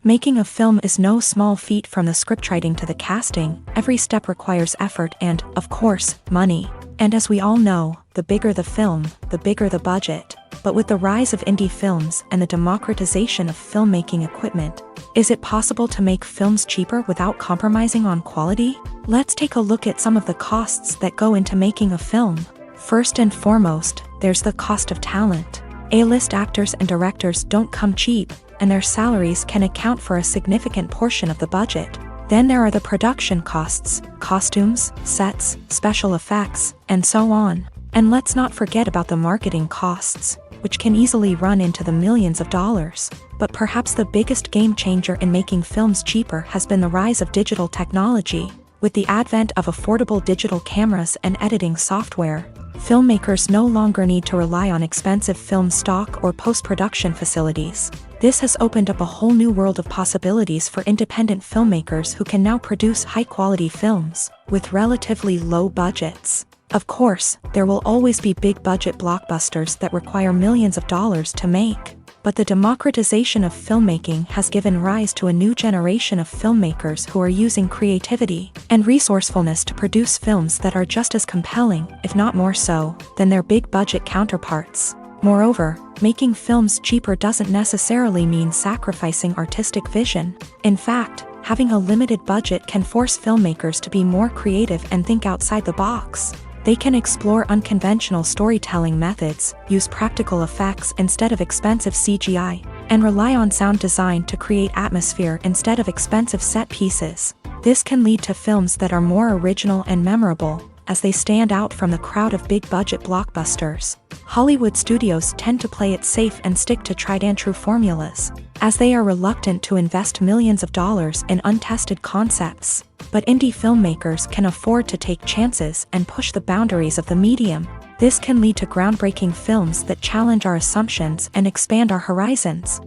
Making a film is no small feat. From the scriptwriting to the casting, every step requires effort and, of course, money. And as we all know, the bigger the film, the bigger the budget. But with the rise of indie films and the democratization of filmmaking equipment, is it possible to make films cheaper without compromising on quality? Let's take a look at some of the costs that go into making a film. First and foremost, there's the cost of talent. A-list actors and directors don't come cheap, and their salaries can account for a significant portion of the budget. Then there are the production costs, costumes, sets, special effects, and so on. And let's not forget about the marketing costs, which can easily run into the millions of dollars. But perhaps the biggest game changer in making films cheaper has been the rise of digital technology. With the advent of affordable digital cameras and editing software, filmmakers no longer need to rely on expensive film stock or post-production facilities. This has opened up a whole new world of possibilities for independent filmmakers who can now produce high-quality films with relatively low budgets. Of course, there will always be big-budget blockbusters that require millions of dollars to make. But the democratization of filmmaking has given rise to a new generation of filmmakers who are using creativity and resourcefulness to produce films that are just as compelling, if not more so, than their big-budget counterparts. Moreover, making films cheaper doesn't necessarily mean sacrificing artistic vision. In fact, having a limited budget can force filmmakers to be more creative and think outside the box. They can explore unconventional storytelling methods, use practical effects instead of expensive CGI, and rely on sound design to create atmosphere instead of expensive set pieces. This can lead to films that are more original and memorable, as they stand out from the crowd of big-budget blockbusters. Hollywood studios tend to play it safe and stick to tried-and-true formulas, as they are reluctant to invest millions of dollars in untested concepts. But indie filmmakers can afford to take chances and push the boundaries of the medium. This can lead to groundbreaking films that challenge our assumptions and expand our horizons.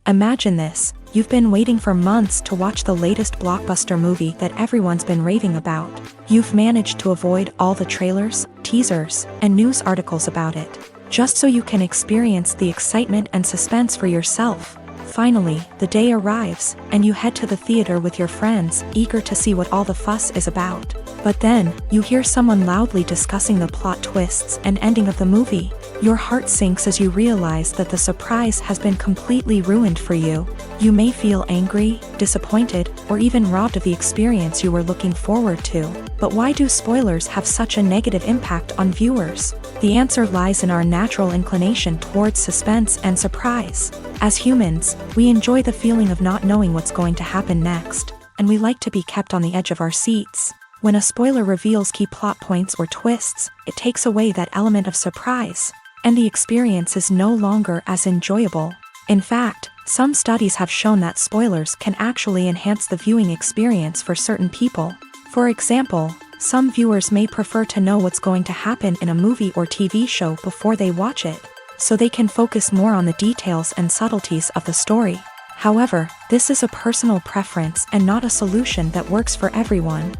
Imagine this. You've been waiting for months to watch the latest blockbuster movie that everyone's been raving about. You've managed to avoid all the trailers, teasers, and news articles about it, just so you can experience the excitement and suspense for yourself. Finally, the day arrives, and you head to the theater with your friends, eager to see what all the fuss is about. But then, you hear someone loudly discussing the plot twists and ending of the movie. Your heart sinks as you realize that the surprise has been completely ruined for you. You may feel angry, disappointed, or even robbed of the experience you were looking forward to. But why do spoilers have such a negative impact on viewers? The answer lies in our natural inclination towards suspense and surprise. As humans, we enjoy the feeling of not knowing what's going to happen next, and we like to be kept on the edge of our seats. When a spoiler reveals key plot points or twists, it takes away that element of surprise, and the experience is no longer as enjoyable. In fact, some studies have shown that spoilers can actually enhance the viewing experience for certain people. For example, some viewers may prefer to know what's going to happen in a movie or TV show before they watch it, so they can focus more on the details and subtleties of the story. However, this is a personal preference and not a solution that works for everyone.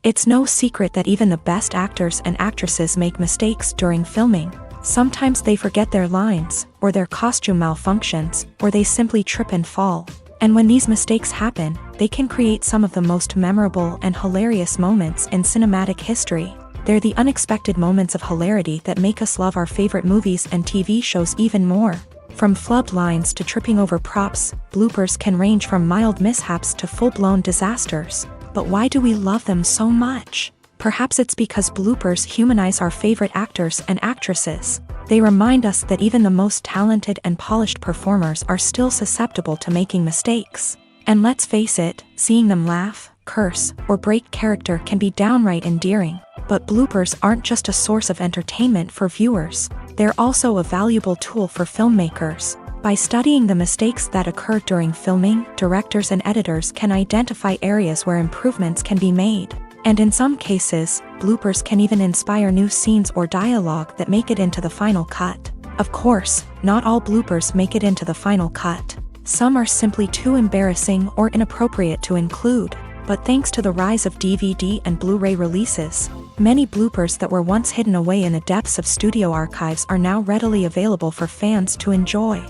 It's no secret that even the best actors and actresses make mistakes during filming. Sometimes they forget their lines, or their costume malfunctions, or they simply trip and fall. And when these mistakes happen, they can create some of the most memorable and hilarious moments in cinematic history. They're the unexpected moments of hilarity that make us love our favorite movies and TV shows even more. From flubbed lines to tripping over props, bloopers can range from mild mishaps to full-blown disasters. But why do we love them so much? Perhaps it's because bloopers humanize our favorite actors and actresses. They remind us that even the most talented and polished performers are still susceptible to making mistakes. And let's face it, seeing them laugh, curse, or break character can be downright endearing. But bloopers aren't just a source of entertainment for viewers. They're also a valuable tool for filmmakers. By studying the mistakes that occur during filming, directors and editors can identify areas where improvements can be made. And in some cases, bloopers can even inspire new scenes or dialogue that make it into the final cut. Of course, not all bloopers make it into the final cut. Some are simply too embarrassing or inappropriate to include. But thanks to the rise of DVD and Blu-ray releases, many bloopers that were once hidden away in the depths of studio archives are now readily available for fans to enjoy.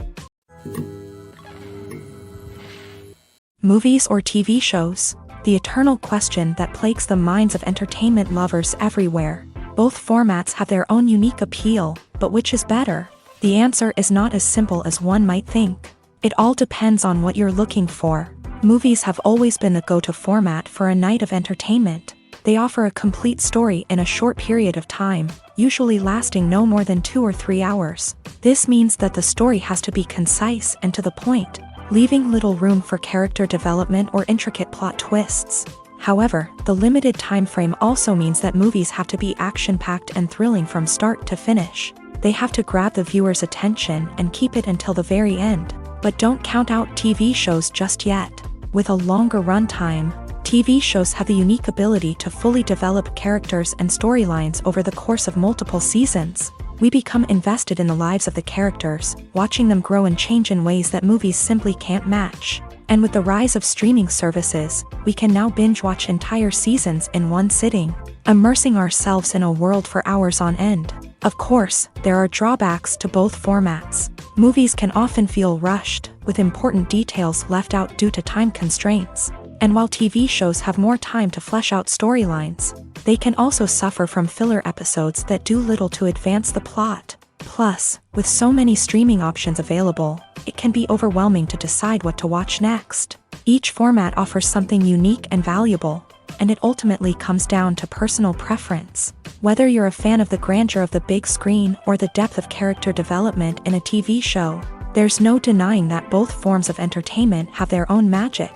Movies or TV shows? The eternal question that plagues the minds of entertainment lovers everywhere. Both formats have their own unique appeal, but which is better? The answer is not as simple as one might think. It all depends on what you're looking for. Movies have always been the go-to format for a night of entertainment. They offer a complete story in a short period of time, usually lasting no more than 2 or 3 hours. This means that the story has to be concise and to the point, leaving little room for character development or intricate plot twists. However, the limited time frame also means that movies have to be action-packed and thrilling from start to finish. They have to grab the viewer's attention and keep it until the very end. But don't count out TV shows just yet. With a longer runtime, TV shows have the unique ability to fully develop characters and storylines over the course of multiple seasons. We become invested in the lives of the characters, watching them grow and change in ways that movies simply can't match. And with the rise of streaming services, we can now binge-watch entire seasons in one sitting, immersing ourselves in a world for hours on end. Of course, there are drawbacks to both formats. Movies can often feel rushed, with important details left out due to time constraints. And while TV shows have more time to flesh out storylines, they can also suffer from filler episodes that do little to advance the plot. Plus, with so many streaming options available, it can be overwhelming to decide what to watch next. Each format offers something unique and valuable, and it ultimately comes down to personal preference. Whether you're a fan of the grandeur of the big screen or the depth of character development in a TV show, there's no denying that both forms of entertainment have their own magic.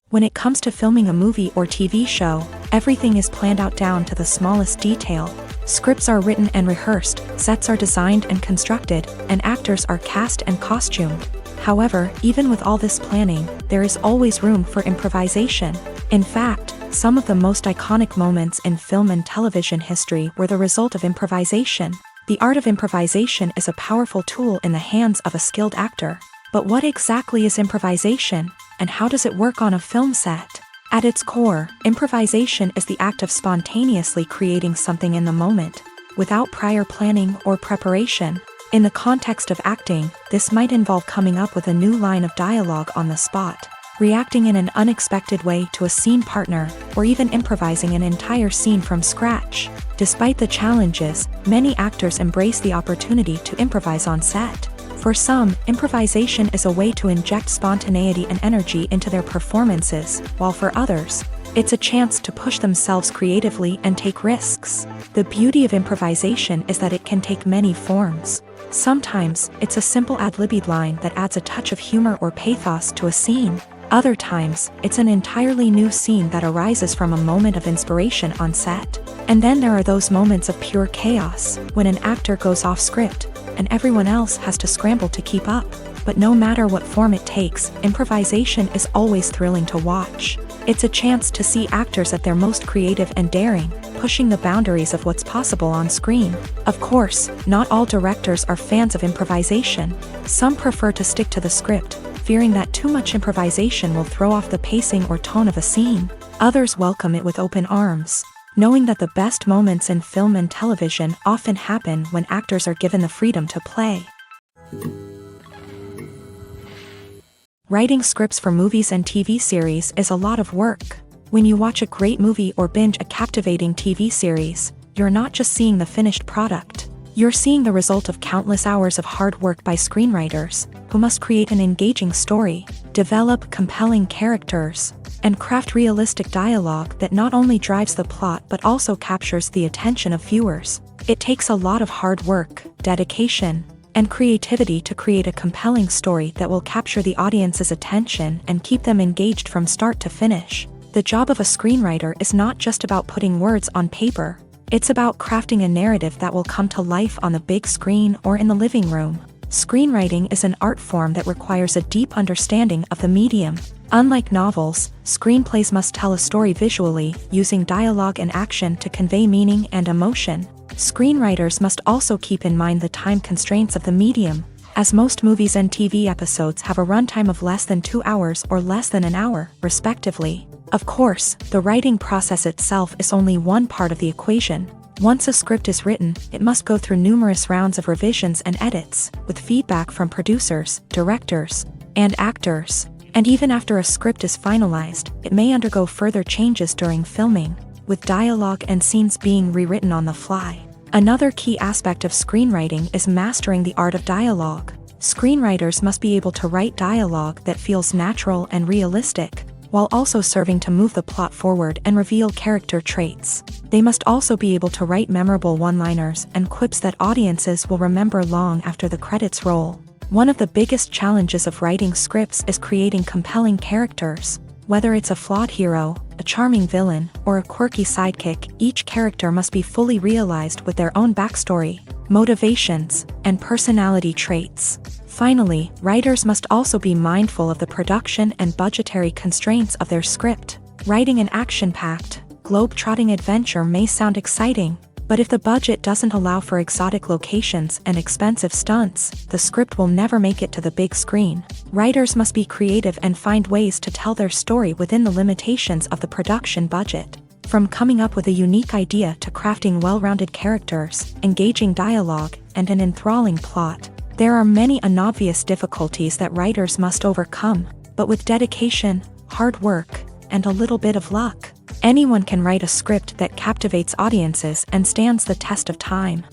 When it comes to filming a movie or TV show, everything is planned out down to the smallest detail. Scripts are written and rehearsed, sets are designed and constructed, and actors are cast and costumed. However, even with all this planning, there is always room for improvisation. In fact, some of the most iconic moments in film and television history were the result of improvisation. The art of improvisation is a powerful tool in the hands of a skilled actor. But what exactly is improvisation, and how does it work on a film set? At its core, improvisation is the act of spontaneously creating something in the moment, without prior planning or preparation. In the context of acting, this might involve coming up with a new line of dialogue on the spot, reacting in an unexpected way to a scene partner, or even improvising an entire scene from scratch. Despite the challenges, many actors embrace the opportunity to improvise on set. For some, improvisation is a way to inject spontaneity and energy into their performances, while for others, it's a chance to push themselves creatively and take risks. The beauty of improvisation is that it can take many forms. Sometimes, it's a simple ad-libbed line that adds a touch of humor or pathos to a scene. Other times, it's an entirely new scene that arises from a moment of inspiration on set. And then there are those moments of pure chaos, when an actor goes off script, and everyone else has to scramble to keep up. But no matter what form it takes, improvisation is always thrilling to watch. It's a chance to see actors at their most creative and daring, pushing the boundaries of what's possible on screen. Of course, not all directors are fans of improvisation. Some prefer to stick to the script, fearing that too much improvisation will throw off the pacing or tone of a scene. Others welcome it with open arms, knowing that the best moments in film and television often happen when actors are given the freedom to play. Writing scripts for movies and TV series is a lot of work. When you watch a great movie or binge a captivating TV series, you're not just seeing the finished product. You're seeing the result of countless hours of hard work by screenwriters, who must create an engaging story, develop compelling characters, and craft realistic dialogue that not only drives the plot but also captures the attention of viewers. It takes a lot of hard work, dedication, and creativity to create a compelling story that will capture the audience's attention and keep them engaged from start to finish. The job of a screenwriter is not just about putting words on paper. It's about crafting a narrative that will come to life on the big screen or in the living room. Screenwriting is an art form that requires a deep understanding of the medium. Unlike novels, screenplays must tell a story visually, using dialogue and action to convey meaning and emotion. Screenwriters must also keep in mind the time constraints of the medium, as most movies and TV episodes have a runtime of less than 2 hours or less than an hour, respectively. Of course, the writing process itself is only one part of the equation. Once a script is written, it must go through numerous rounds of revisions and edits, with feedback from producers, directors, and actors. And even after a script is finalized, it may undergo further changes during filming, with dialogue and scenes being rewritten on the fly. Another key aspect of screenwriting is mastering the art of dialogue. Screenwriters must be able to write dialogue that feels natural and realistic, while also serving to move the plot forward and reveal character traits. They must also be able to write memorable one-liners and quips that audiences will remember long after the credits roll. One of the biggest challenges of writing scripts is creating compelling characters. Whether it's a flawed hero, a charming villain, or a quirky sidekick, each character must be fully realized with their own backstory, motivations, and personality traits. Finally, writers must also be mindful of the production and budgetary constraints of their script. Writing an action-packed, globe-trotting adventure may sound exciting, But if the budget doesn't allow for exotic locations and expensive stunts, the script will never make it to the big screen. Writers must be creative and find ways to tell their story within the limitations of the production budget. From coming up with a unique idea to crafting well-rounded characters, engaging dialogue, and an enthralling plot, there are many unobvious difficulties that writers must overcome, but with dedication, hard work, and a little bit of luck, anyone can write a script that captivates audiences and stands the test of time.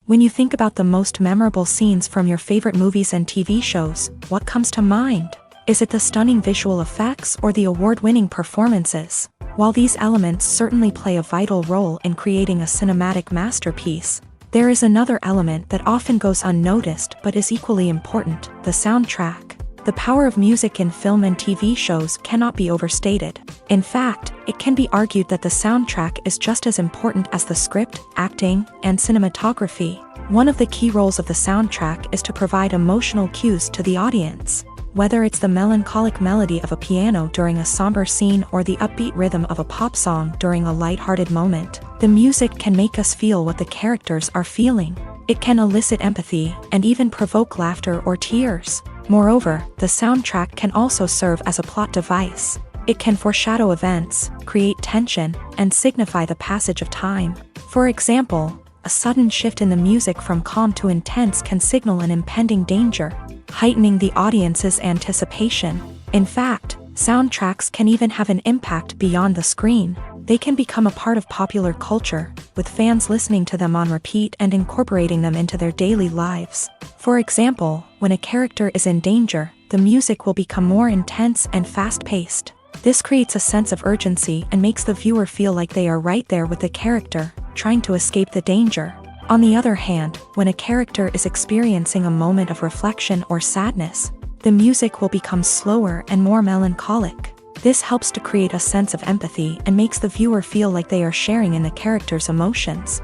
When you think about the most memorable scenes from your favorite movies and TV shows, what comes to mind? Is it the stunning visual effects or the award-winning performances? While these elements certainly play a vital role in creating a cinematic masterpiece, there is another element that often goes unnoticed but is equally important: the soundtrack. The power of music in film and TV shows cannot be overstated. In fact, it can be argued that the soundtrack is just as important as the script, acting, and cinematography. One of the key roles of the soundtrack is to provide emotional cues to the audience. Whether it's the melancholic melody of a piano during a somber scene or the upbeat rhythm of a pop song during a light-hearted moment, the music can make us feel what the characters are feeling. It can elicit empathy and even provoke laughter or tears. Moreover, the soundtrack can also serve as a plot device. It can foreshadow events, create tension, and signify the passage of time. For example, a sudden shift in the music from calm to intense can signal an impending danger, heightening the audience's anticipation. In fact, soundtracks can even have an impact beyond the screen. They can become a part of popular culture, with fans listening to them on repeat and incorporating them into their daily lives. For example, when a character is in danger, the music will become more intense and fast-paced. This creates a sense of urgency and makes the viewer feel like they are right there with the character, trying to escape the danger. On the other hand, when a character is experiencing a moment of reflection or sadness, the music will become slower and more melancholic. This helps to create a sense of empathy and makes the viewer feel like they are sharing in the character's emotions.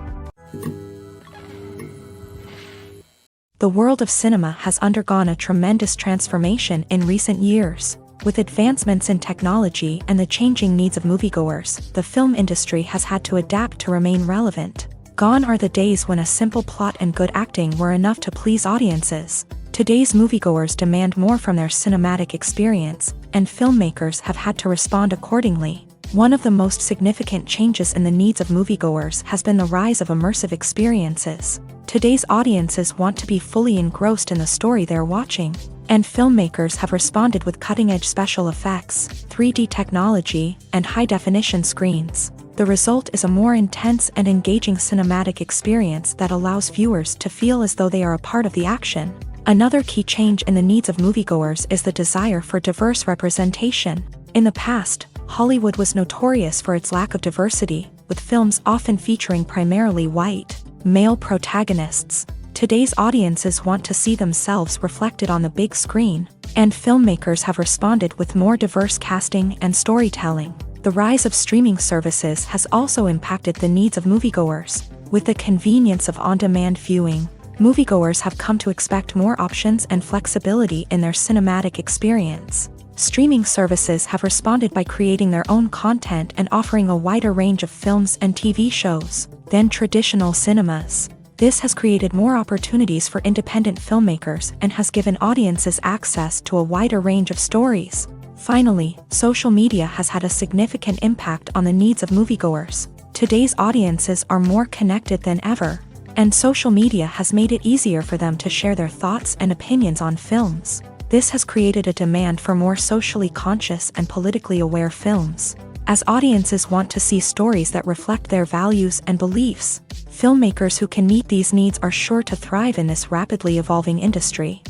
The world of cinema has undergone a tremendous transformation in recent years. With advancements in technology and the changing needs of moviegoers, the film industry has had to adapt to remain relevant. Gone are the days when a simple plot and good acting were enough to please audiences. Today's moviegoers demand more from their cinematic experience, and filmmakers have had to respond accordingly. One of the most significant changes in the needs of moviegoers has been the rise of immersive experiences. Today's audiences want to be fully engrossed in the story they're watching, and filmmakers have responded with cutting-edge special effects, 3D technology, and high-definition screens. The result is a more intense and engaging cinematic experience that allows viewers to feel as though they are a part of the action. Another key change in the needs of moviegoers is the desire for diverse representation. In the past, Hollywood was notorious for its lack of diversity, with films often featuring primarily white, male protagonists. Today's audiences want to see themselves reflected on the big screen, and filmmakers have responded with more diverse casting and storytelling. The rise of streaming services has also impacted the needs of moviegoers. With the convenience of on-demand viewing, moviegoers have come to expect more options and flexibility in their cinematic experience. Streaming services have responded by creating their own content and offering a wider range of films and TV shows than traditional cinemas. This has created more opportunities for independent filmmakers and has given audiences access to a wider range of stories. Finally, social media has had a significant impact on the needs of moviegoers. Today's audiences are more connected than ever, and social media has made it easier for them to share their thoughts and opinions on films. This has created a demand for more socially conscious and politically aware films. As audiences want to see stories that reflect their values and beliefs, filmmakers who can meet these needs are sure to thrive in this rapidly evolving industry.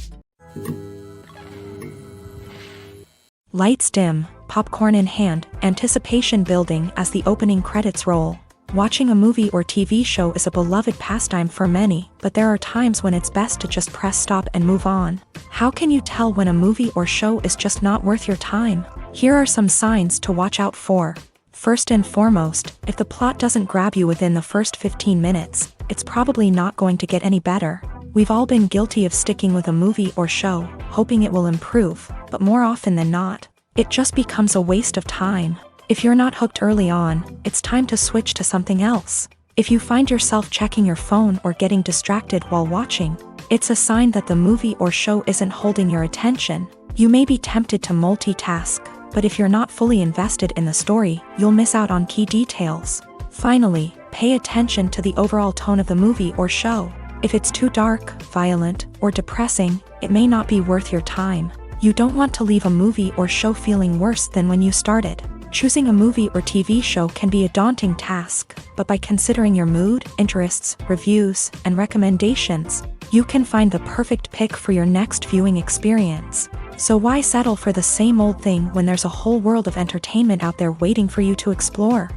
Lights dim, popcorn in hand, anticipation building as the opening credits roll. Watching a movie or TV show is a beloved pastime for many, but there are times when it's best to just press stop and move on. How can you tell when a movie or show is just not worth your time? Here are some signs to watch out for. First and foremost, if the plot doesn't grab you within the first 15 minutes, it's probably not going to get any better. We've all been guilty of sticking with a movie or show, hoping it will improve, but more often than not, it just becomes a waste of time. If you're not hooked early on, it's time to switch to something else. If you find yourself checking your phone or getting distracted while watching, it's a sign that the movie or show isn't holding your attention. You may be tempted to multitask, but if you're not fully invested in the story, you'll miss out on key details. Finally, pay attention to the overall tone of the movie or show. If it's too dark, violent, or depressing, it may not be worth your time. You don't want to leave a movie or show feeling worse than when you started. Choosing a movie or TV show can be a daunting task, but by considering your mood, interests, reviews, and recommendations, you can find the perfect pick for your next viewing experience. So why settle for the same old thing when there's a whole world of entertainment out there waiting for you to explore?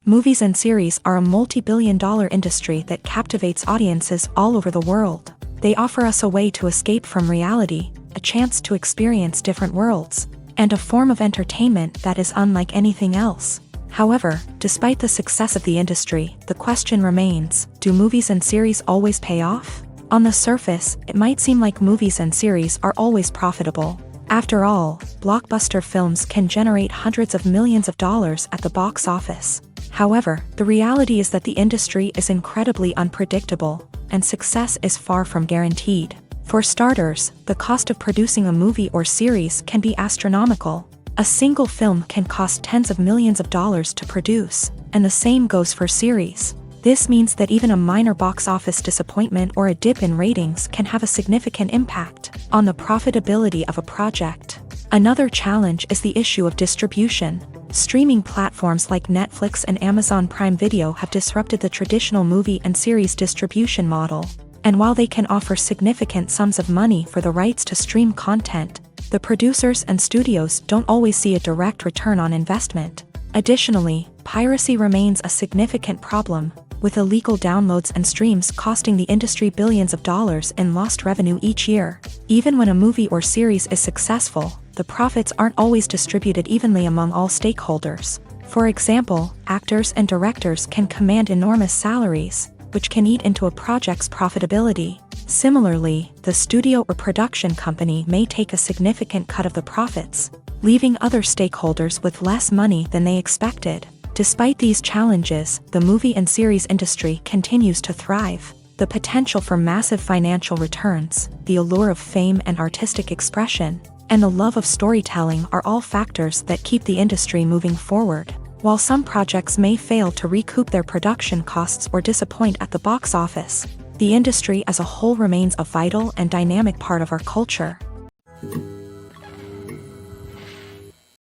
Movies and series are a multi-billion-dollar industry that captivates audiences all over the world. They offer us a way to escape from reality, a chance to experience different worlds, and a form of entertainment that is unlike anything else. However, despite the success of the industry, the question remains, do movies and series always pay off? On the surface, it might seem like movies and series are always profitable. After all, blockbuster films can generate hundreds of millions of dollars at the box office. However, the reality is that the industry is incredibly unpredictable, and success is far from guaranteed. For starters, the cost of producing a movie or series can be astronomical. A single film can cost tens of millions of dollars to produce, and the same goes for series. This means that even a minor box office disappointment or a dip in ratings can have a significant impact on the profitability of a project. Another challenge is the issue of distribution. Streaming platforms like Netflix and Amazon Prime Video have disrupted the traditional movie and series distribution model. And while they can offer significant sums of money for the rights to stream content, the producers and studios don't always see a direct return on investment. Additionally, piracy remains a significant problem, with illegal downloads and streams costing the industry billions of dollars in lost revenue each year. Even when a movie or series is successful, the profits aren't always distributed evenly among all stakeholders. For example, actors and directors can command enormous salaries, which can eat into a project's profitability. Similarly, the studio or production company may take a significant cut of the profits, leaving other stakeholders with less money than they expected. Despite these challenges, the movie and series industry continues to thrive. The potential for massive financial returns, the allure of fame and artistic expression, and the love of storytelling are all factors that keep the industry moving forward. While some projects may fail to recoup their production costs or disappoint at the box office, the industry as a whole remains a vital and dynamic part of our culture.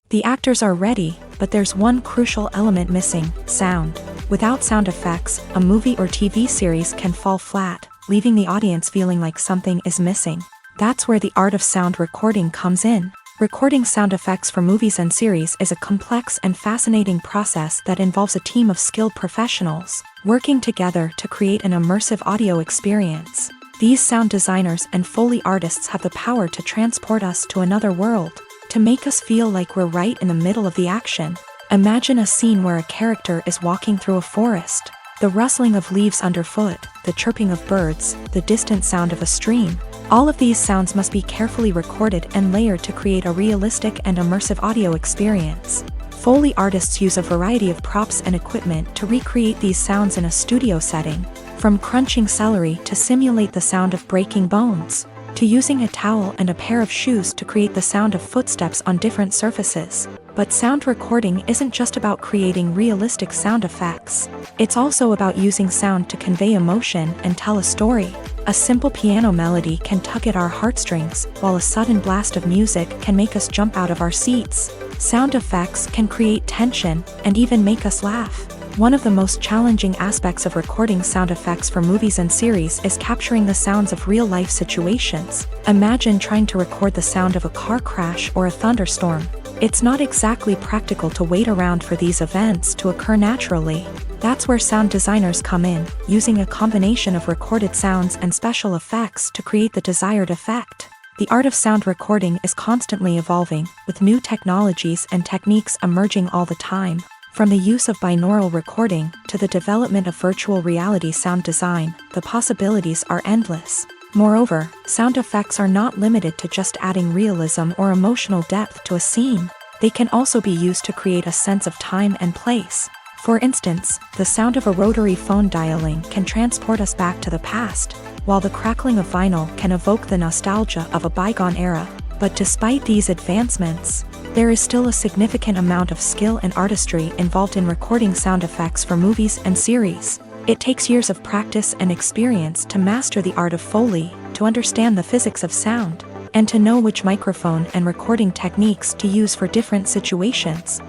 The actors are ready, but there's one crucial element missing: sound. Without sound effects, a movie or TV series can fall flat, leaving the audience feeling like something is missing. That's where the art of sound recording comes in. Recording sound effects for movies and series is a complex and fascinating process that involves a team of skilled professionals working together to create an immersive audio experience. These sound designers and Foley artists have the power to transport us to another world, to make us feel like we're right in the middle of the action. Imagine a scene where a character is walking through a forest. The rustling of leaves underfoot, the chirping of birds, the distant sound of a stream. All of these sounds must be carefully recorded and layered to create a realistic and immersive audio experience. Foley artists use a variety of props and equipment to recreate these sounds in a studio setting, from crunching celery to simulate the sound of breaking bones, to using a towel and a pair of shoes to create the sound of footsteps on different surfaces. But sound recording isn't just about creating realistic sound effects. It's also about using sound to convey emotion and tell a story. A simple piano melody can tug at our heartstrings, while a sudden blast of music can make us jump out of our seats. Sound effects can create tension and even make us laugh. One of the most challenging aspects of recording sound effects for movies and series is capturing the sounds of real-life situations. Imagine trying to record the sound of a car crash or a thunderstorm. It's not exactly practical to wait around for these events to occur naturally. That's where sound designers come in, using a combination of recorded sounds and special effects to create the desired effect. The art of sound recording is constantly evolving, with new technologies and techniques emerging all the time. From the use of binaural recording to the development of virtual reality sound design, the possibilities are endless. Moreover, sound effects are not limited to just adding realism or emotional depth to a scene. They can also be used to create a sense of time and place. For instance, the sound of a rotary phone dialing can transport us back to the past, while the crackling of vinyl can evoke the nostalgia of a bygone era. But despite these advancements, there is still a significant amount of skill and artistry involved in recording sound effects for movies and series. It takes years of practice and experience to master the art of Foley, to understand the physics of sound, and to know which microphone and recording techniques to use for different situations.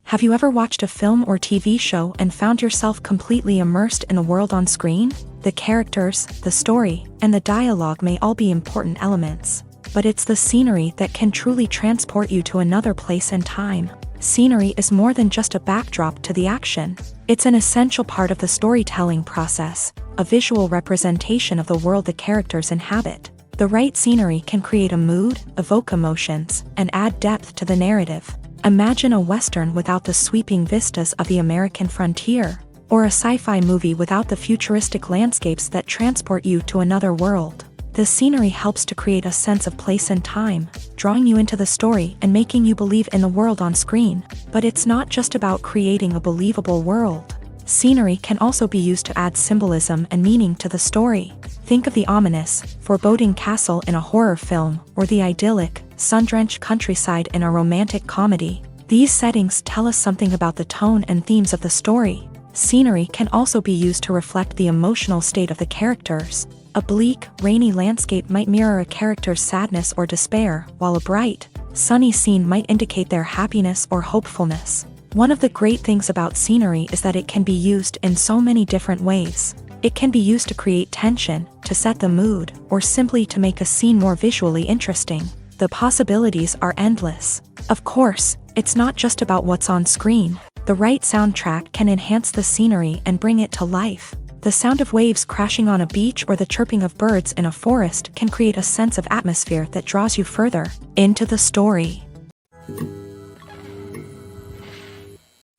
Have you ever watched a film or TV show and found yourself completely immersed in the world on screen? The characters, the story, and the dialogue may all be important elements, but it's the scenery that can truly transport you to another place and time. Scenery is more than just a backdrop to the action. It's an essential part of the storytelling process, a visual representation of the world the characters inhabit. The right scenery can create a mood, evoke emotions, and add depth to the narrative. Imagine a Western without the sweeping vistas of the American frontier, or a sci-fi movie without the futuristic landscapes that transport you to another world. The scenery helps to create a sense of place and time, drawing you into the story and making you believe in the world on screen. But it's not just about creating a believable world. Scenery can also be used to add symbolism and meaning to the story. Think of the ominous, foreboding castle in a horror film, or the idyllic, sun-drenched countryside in a romantic comedy. These settings tell us something about the tone and themes of the story. Scenery can also be used to reflect the emotional state of the characters. A bleak, rainy landscape might mirror a character's sadness or despair, while a bright, sunny scene might indicate their happiness or hopefulness. One of the great things about scenery is that it can be used in so many different ways. It can be used to create tension, to set the mood, or simply to make a scene more visually interesting. The possibilities are endless. Of course, it's not just about what's on screen. The right soundtrack can enhance the scenery and bring it to life. The sound of waves crashing on a beach or the chirping of birds in a forest can create a sense of atmosphere that draws you further into the story.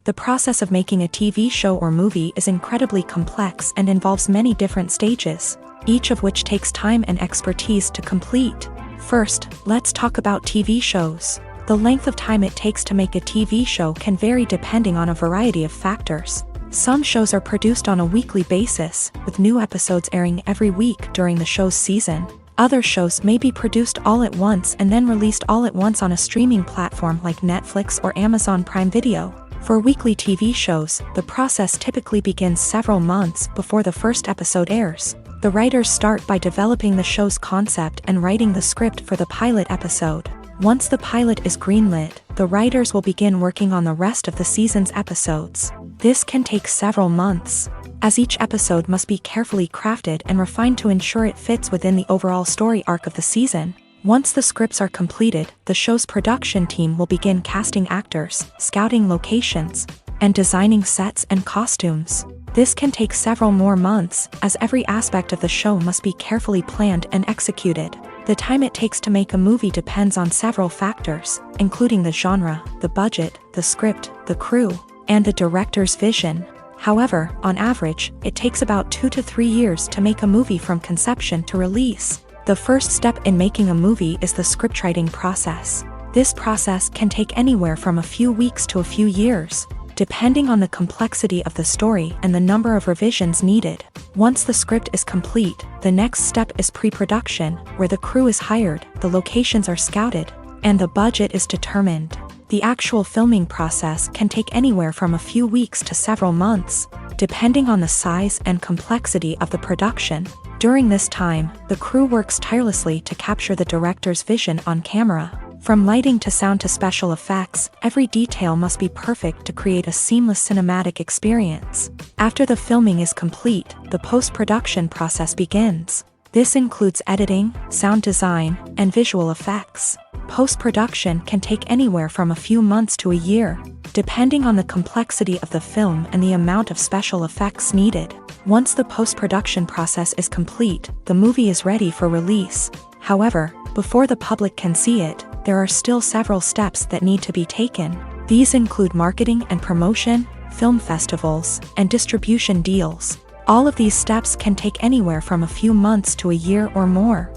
The process of making a TV show or movie is incredibly complex and involves many different stages, each of which takes time and expertise to complete. First, let's talk about TV shows. The length of time it takes to make a TV show can vary depending on a variety of factors. Some shows are produced on a weekly basis, with new episodes airing every week during the show's season. Other shows may be produced all at once and then released all at once on a streaming platform like Netflix or Amazon Prime Video. For weekly TV shows, the process typically begins several months before the first episode airs. The writers start by developing the show's concept and writing the script for the pilot episode. Once the pilot is greenlit, the writers will begin working on the rest of the season's episodes. This can take several months, as each episode must be carefully crafted and refined to ensure it fits within the overall story arc of the season. Once the scripts are completed, the show's production team will begin casting actors, scouting locations, and designing sets and costumes. This can take several more months, as every aspect of the show must be carefully planned and executed. The time it takes to make a movie depends on several factors, including the genre, the budget, the script, the crew, and the director's vision. However, on average, it takes about 2 to 3 years to make a movie from conception to release. The first step in making a movie is the scriptwriting process. This process can take anywhere from a few weeks to a few years, depending on the complexity of the story and the number of revisions needed. Once the script is complete, the next step is pre-production, where the crew is hired, the locations are scouted, and the budget is determined. The actual filming process can take anywhere from a few weeks to several months, depending on the size and complexity of the production. During this time, the crew works tirelessly to capture the director's vision on camera. From lighting to sound to special effects, every detail must be perfect to create a seamless cinematic experience. After the filming is complete, the post-production process begins. This includes editing, sound design, and visual effects. Post-production can take anywhere from a few months to a year, depending on the complexity of the film and the amount of special effects needed. Once the post-production process is complete, the movie is ready for release. However, before the public can see it, there are still several steps that need to be taken. These include marketing and promotion, film festivals, and distribution deals. All of these steps can take anywhere from a few months to a year or more.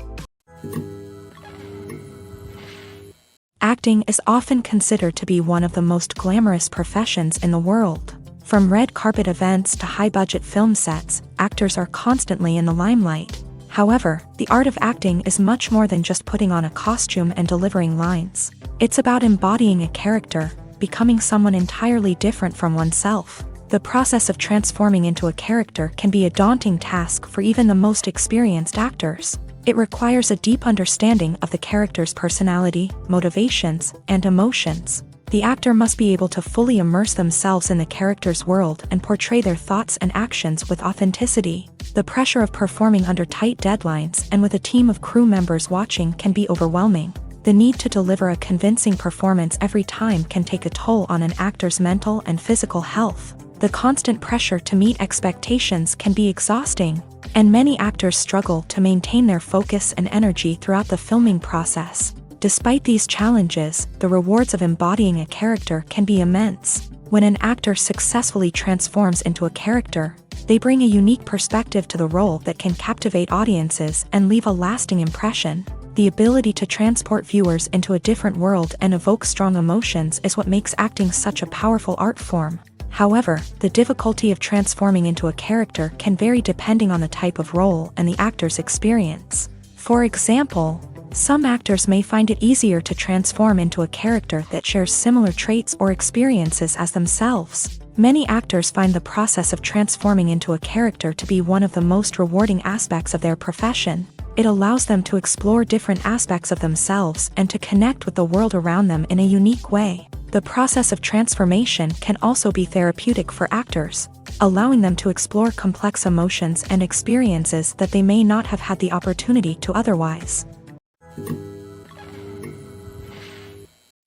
Acting is often considered to be one of the most glamorous professions in the world. From red carpet events to high-budget film sets, actors are constantly in the limelight. However, the art of acting is much more than just putting on a costume and delivering lines. It's about embodying a character, becoming someone entirely different from oneself. The process of transforming into a character can be a daunting task for even the most experienced actors. It requires a deep understanding of the character's personality, motivations, and emotions. The actor must be able to fully immerse themselves in the character's world and portray their thoughts and actions with authenticity. The pressure of performing under tight deadlines and with a team of crew members watching can be overwhelming. The need to deliver a convincing performance every time can take a toll on an actor's mental and physical health. The constant pressure to meet expectations can be exhausting, and many actors struggle to maintain their focus and energy throughout the filming process. Despite these challenges, the rewards of embodying a character can be immense. When an actor successfully transforms into a character, they bring a unique perspective to the role that can captivate audiences and leave a lasting impression. The ability to transport viewers into a different world and evoke strong emotions is what makes acting such a powerful art form. However, the difficulty of transforming into a character can vary depending on the type of role and the actor's experience. For example, some actors may find it easier to transform into a character that shares similar traits or experiences as themselves. Many actors find the process of transforming into a character to be one of the most rewarding aspects of their profession. It allows them to explore different aspects of themselves and to connect with the world around them in a unique way. The process of transformation can also be therapeutic for actors, allowing them to explore complex emotions and experiences that they may not have had the opportunity to otherwise.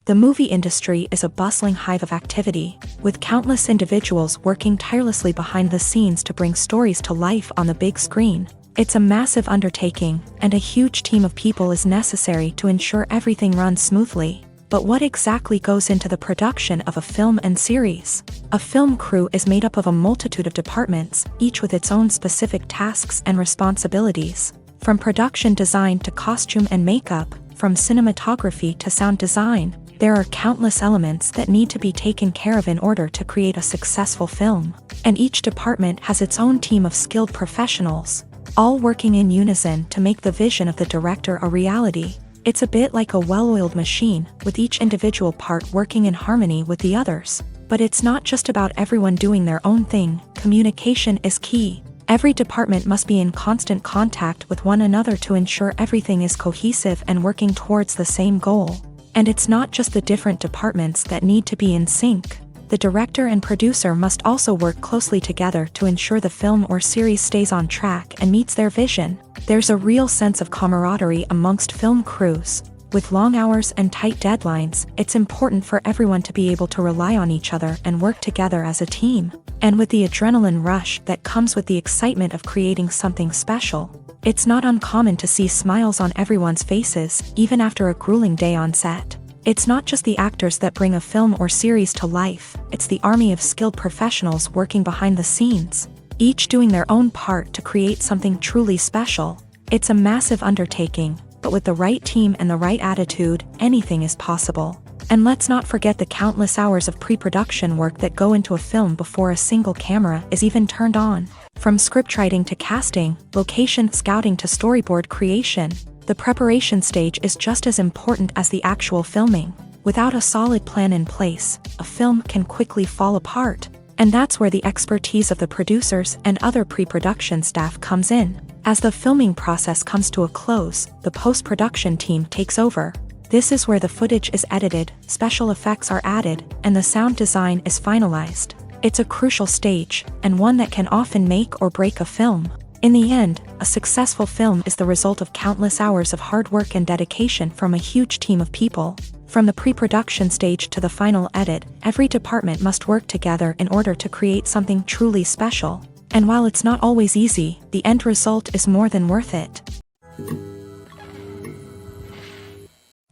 The movie industry is a bustling hive of activity, with countless individuals working tirelessly behind the scenes to bring stories to life on the big screen. It's a massive undertaking, and a huge team of people is necessary to ensure everything runs smoothly. But what exactly goes into the production of a film and series? A film crew is made up of a multitude of departments, each with its own specific tasks and responsibilities. From production design to costume and makeup, from cinematography to sound design, there are countless elements that need to be taken care of in order to create a successful film. And each department has its own team of skilled professionals, all working in unison to make the vision of the director a reality. It's a bit like a well-oiled machine, with each individual part working in harmony with the others. But it's not just about everyone doing their own thing. Communication is key. Every department must be in constant contact with one another to ensure everything is cohesive and working towards the same goal. And it's not just the different departments that need to be in sync. The director and producer must also work closely together to ensure the film or series stays on track and meets their vision. There's a real sense of camaraderie amongst film crews. With long hours and tight deadlines, it's important for everyone to be able to rely on each other and work together as a team. And with the adrenaline rush that comes with the excitement of creating something special, it's not uncommon to see smiles on everyone's faces, even after a grueling day on set. It's not just the actors that bring a film or series to life, it's the army of skilled professionals working behind the scenes, each doing their own part to create something truly special. It's a massive undertaking, but with the right team and the right attitude, anything is possible. And let's not forget the countless hours of pre-production work that go into a film before a single camera is even turned on. From scriptwriting to casting, location scouting to storyboard creation, the preparation stage is just as important as the actual filming. Without a solid plan in place, a film can quickly fall apart. And that's where the expertise of the producers and other pre-production staff comes in. As the filming process comes to a close, the post-production team takes over. This is where the footage is edited, special effects are added, and the sound design is finalized. It's a crucial stage, and one that can often make or break a film. In the end, a successful film is the result of countless hours of hard work and dedication from a huge team of people. From the pre-production stage to the final edit, every department must work together in order to create something truly special. And while it's not always easy, the end result is more than worth it.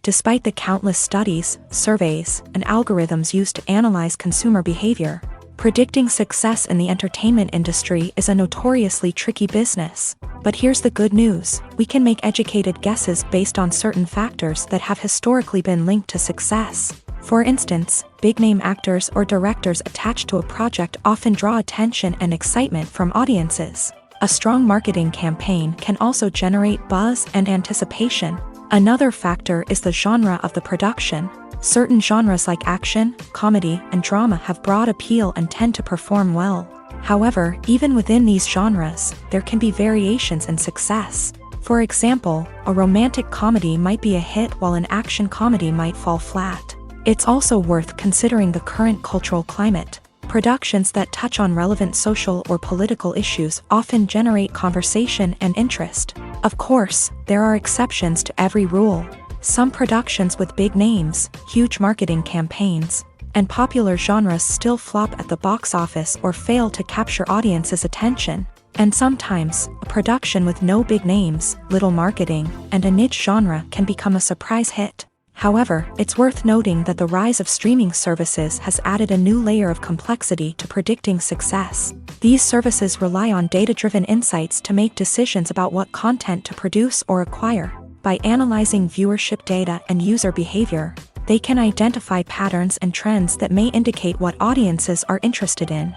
Despite the countless studies, surveys, and algorithms used to analyze consumer behavior, Predicting success in the entertainment industry is a notoriously tricky business. But here's the good news: we can make educated guesses based on certain factors that have historically been linked to success. For instance, big-name actors or directors attached to a project often draw attention and excitement from audiences. A strong marketing campaign can also generate buzz and anticipation. Another factor is the genre of the production. Certain genres like action, comedy, and drama have broad appeal and tend to perform well. However, even within these genres, there can be variations in success. For example, a romantic comedy might be a hit while an action comedy might fall flat. It's also worth considering the current cultural climate. Productions that touch on relevant social or political issues often generate conversation and interest. Of course, there are exceptions to every rule. Some productions with big names, huge marketing campaigns, and popular genres still flop at the box office or fail to capture audiences' attention. And sometimes, a production with no big names, little marketing, and a niche genre can become a surprise hit. However, it's worth noting that the rise of streaming services has added a new layer of complexity to predicting success. These services rely on data-driven insights to make decisions about what content to produce or acquire. By analyzing viewership data and user behavior, they can identify patterns and trends that may indicate what audiences are interested in.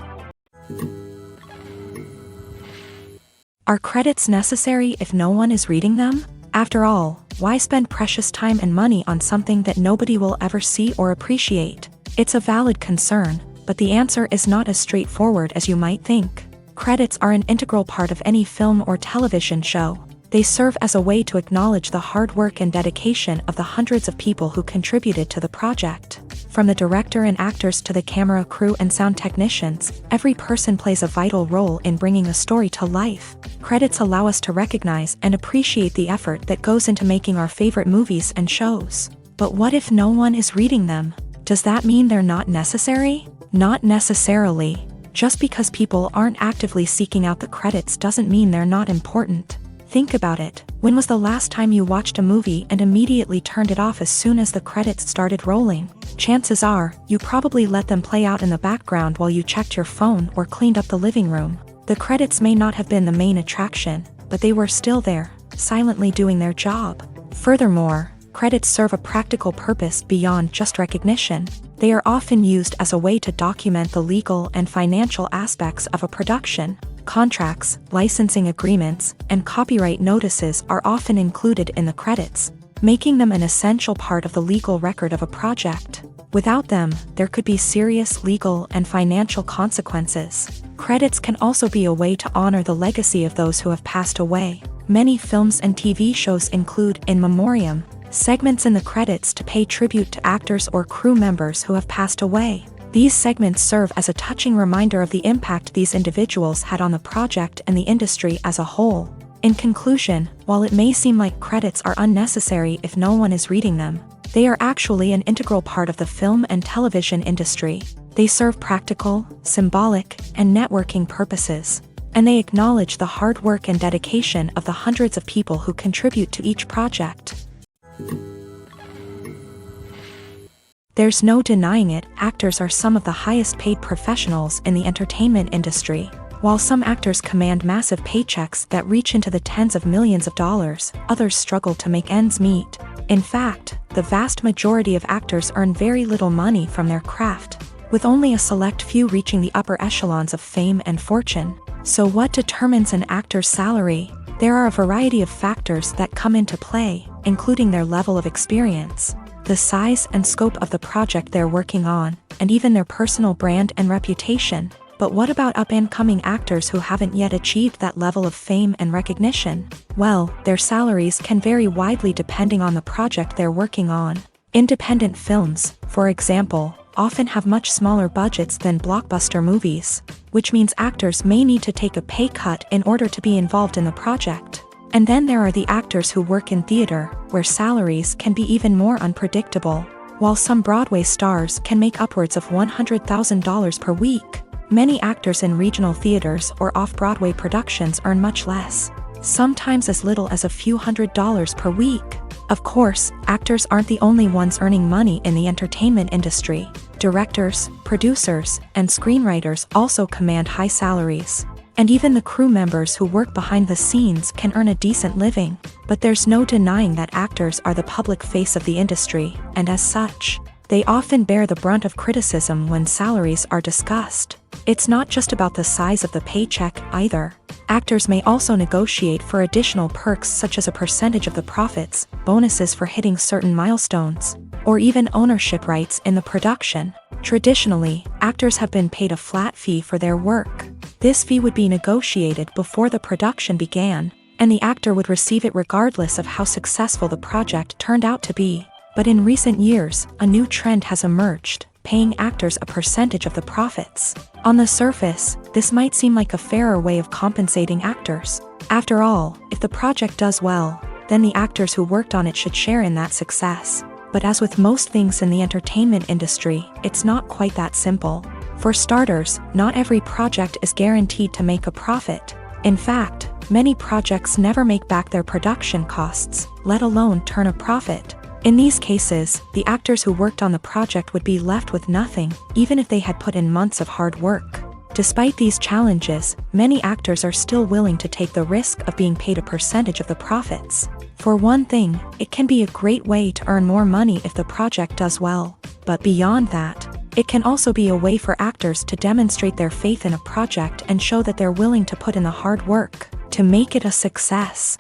Are credits necessary if no one is reading them? After all, why spend precious time and money on something that nobody will ever see or appreciate? It's a valid concern, but the answer is not as straightforward as you might think. Credits are an integral part of any film or television show. They serve as a way to acknowledge the hard work and dedication of the hundreds of people who contributed to the project. From the director and actors to the camera crew and sound technicians, every person plays a vital role in bringing a story to life. Credits allow us to recognize and appreciate the effort that goes into making our favorite movies and shows. But what if no one is reading them? Does that mean they're not necessary? Not necessarily. Just because people aren't actively seeking out the credits doesn't mean they're not important. Think about it. When was the last time you watched a movie and immediately turned it off as soon as the credits started rolling? Chances are, you probably let them play out in the background while you checked your phone or cleaned up the living room. The credits may not have been the main attraction, but they were still there, silently doing their job. Furthermore, credits serve a practical purpose beyond just recognition. They are often used as a way to document the legal and financial aspects of a production. Contracts, licensing agreements, and copyright notices are often included in the credits, making them an essential part of the legal record of a project. Without them, there could be serious legal and financial consequences. Credits can also be a way to honor the legacy of those who have passed away. Many films and TV shows include in memoriam segments in the credits to pay tribute to actors or crew members who have passed away. These segments serve as a touching reminder of the impact these individuals had on the project and the industry as a whole. In conclusion, while it may seem like credits are unnecessary if no one is reading them, they are actually an integral part of the film and television industry. They serve practical, symbolic, and networking purposes, and they acknowledge the hard work and dedication of the hundreds of people who contribute to each project. There's no denying it, actors are some of the highest paid professionals in the entertainment industry. While some actors command massive paychecks that reach into the tens of millions of dollars, others struggle to make ends meet. In fact, the vast majority of actors earn very little money from their craft, with only a select few reaching the upper echelons of fame and fortune. So what determines an actor's salary? There are a variety of factors that come into play, including their level of experience, the size and scope of the project they're working on, and even their personal brand and reputation. But what about up-and-coming actors who haven't yet achieved that level of fame and recognition? Well, their salaries can vary widely depending on the project they're working on. Independent films, for example, often have much smaller budgets than blockbuster movies, which means actors may need to take a pay cut in order to be involved in the project. And then there are the actors who work in theater, where salaries can be even more unpredictable. While some Broadway stars can make upwards of $100,000 per week, many actors in regional theaters or off-Broadway productions earn much less, sometimes as little as a few $100s per week. Of course, actors aren't the only ones earning money in the entertainment industry. Directors, producers, and screenwriters also command high salaries. And even the crew members who work behind the scenes can earn a decent living. But there's no denying that actors are the public face of the industry, and as such, they often bear the brunt of criticism when salaries are discussed. It's not just about the size of the paycheck, either. Actors may also negotiate for additional perks such as a percentage of the profits, bonuses for hitting certain milestones, or even ownership rights in the production. Traditionally, actors have been paid a flat fee for their work. This fee would be negotiated before the production began, and the actor would receive it regardless of how successful the project turned out to be. But in recent years, a new trend has emerged, paying actors a percentage of the profits. On the surface, this might seem like a fairer way of compensating actors. After all, if the project does well, then the actors who worked on it should share in that success. But as with most things in the entertainment industry, it's not quite that simple. For starters, not every project is guaranteed to make a profit. In fact, many projects never make back their production costs, let alone turn a profit. In these cases, the actors who worked on the project would be left with nothing, even if they had put in months of hard work. Despite these challenges, many actors are still willing to take the risk of being paid a percentage of the profits. For one thing, it can be a great way to earn more money if the project does well. But beyond that, it can also be a way for actors to demonstrate their faith in a project and show that they're willing to put in the hard work to make it a success.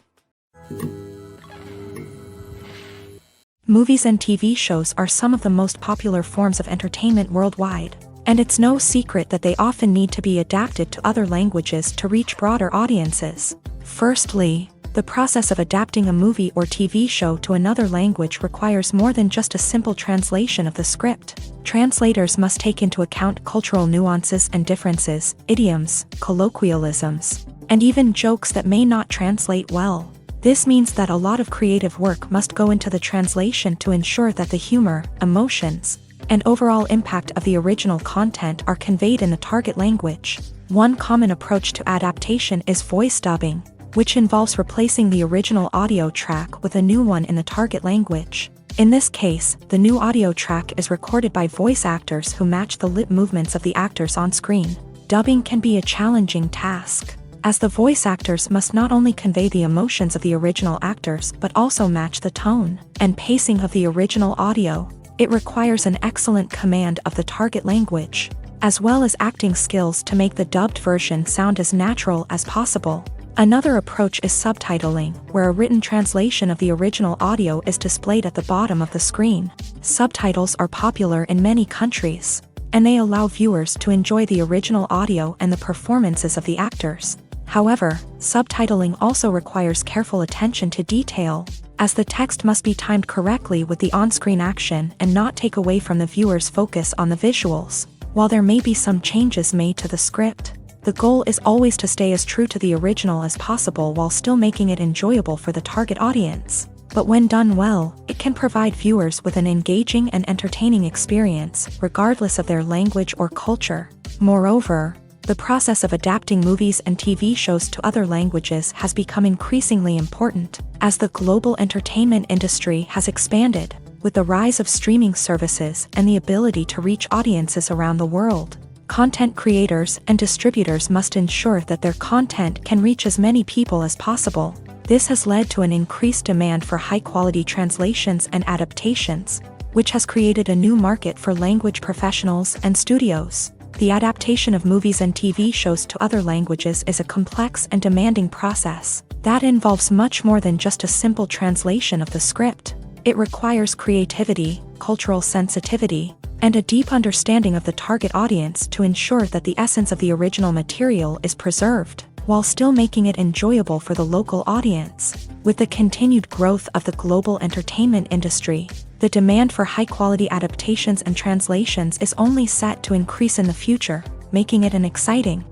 Movies and TV shows are some of the most popular forms of entertainment worldwide, and it's no secret that they often need to be adapted to other languages to reach broader audiences. Firstly, the process of adapting a movie or TV show to another language requires more than just a simple translation of the script. Translators must take into account cultural nuances and differences, idioms, colloquialisms, and even jokes that may not translate well. This means that a lot of creative work must go into the translation to ensure that the humor, emotions, and overall impact of the original content are conveyed in the target language. One common approach to adaptation is voice dubbing, which involves replacing the original audio track with a new one in the target language. In this case, the new audio track is recorded by voice actors who match the lip movements of the actors on screen. Dubbing can be a challenging task, as the voice actors must not only convey the emotions of the original actors but also match the tone and pacing of the original audio. It requires an excellent command of the target language, as well as acting skills to make the dubbed version sound as natural as possible. Another approach is subtitling, where a written translation of the original audio is displayed at the bottom of the screen. Subtitles are popular in many countries, and they allow viewers to enjoy the original audio and the performances of the actors. However, subtitling also requires careful attention to detail, as the text must be timed correctly with the on-screen action and not take away from the viewer's focus on the visuals. While there may be some changes made to the script, the goal is always to stay as true to the original as possible while still making it enjoyable for the target audience. But when done well, it can provide viewers with an engaging and entertaining experience, regardless of their language or culture. Moreover, the process of adapting movies and TV shows to other languages has become increasingly important, as the global entertainment industry has expanded, with the rise of streaming services and the ability to reach audiences around the world. Content creators and distributors must ensure that their content can reach as many people as possible. This has led to an increased demand for high-quality translations and adaptations, which has created a new market for language professionals and studios. The adaptation of movies and TV shows to other languages is a complex and demanding process that involves much more than just a simple translation of the script. It requires creativity, cultural sensitivity, and a deep understanding of the target audience to ensure that the essence of the original material is preserved, while still making it enjoyable for the local audience. With the continued growth of the global entertainment industry, the demand for high-quality adaptations and translations is only set to increase in the future, making it an exciting.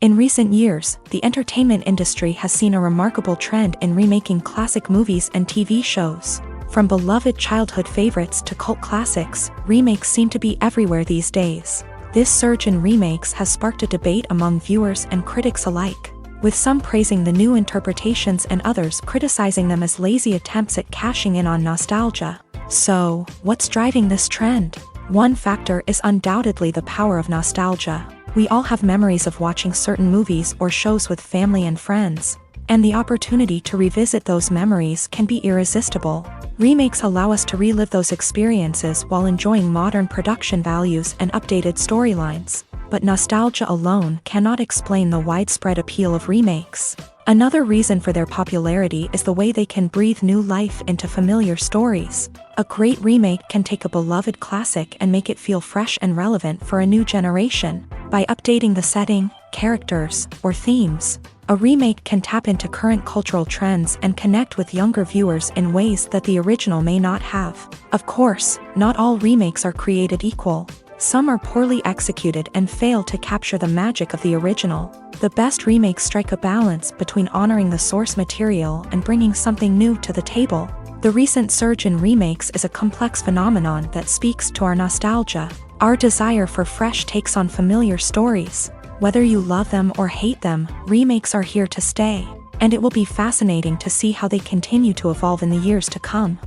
In recent years, the entertainment industry has seen a remarkable trend in remaking classic movies and TV shows. From beloved childhood favorites to cult classics, remakes seem to be everywhere these days. This surge in remakes has sparked a debate among viewers and critics alike, with some praising the new interpretations and others criticizing them as lazy attempts at cashing in on nostalgia. So, what's driving this trend? One factor is undoubtedly the power of nostalgia. We all have memories of watching certain movies or shows with family and friends, and the opportunity to revisit those memories can be irresistible. Remakes allow us to relive those experiences while enjoying modern production values and updated storylines. But nostalgia alone cannot explain the widespread appeal of remakes. Another reason for their popularity is the way they can breathe new life into familiar stories. A great remake can take a beloved classic and make it feel fresh and relevant for a new generation. By updating the setting, characters, or themes, a remake can tap into current cultural trends and connect with younger viewers in ways that the original may not have. Of course, not all remakes are created equal. Some are poorly executed and fail to capture the magic of the original. The best remakes strike a balance between honoring the source material and bringing something new to the table. The recent surge in remakes is a complex phenomenon that speaks to our nostalgia, our desire for fresh takes on familiar stories. Whether you love them or hate them, remakes are here to stay, and it will be fascinating to see how they continue to evolve in the years to come.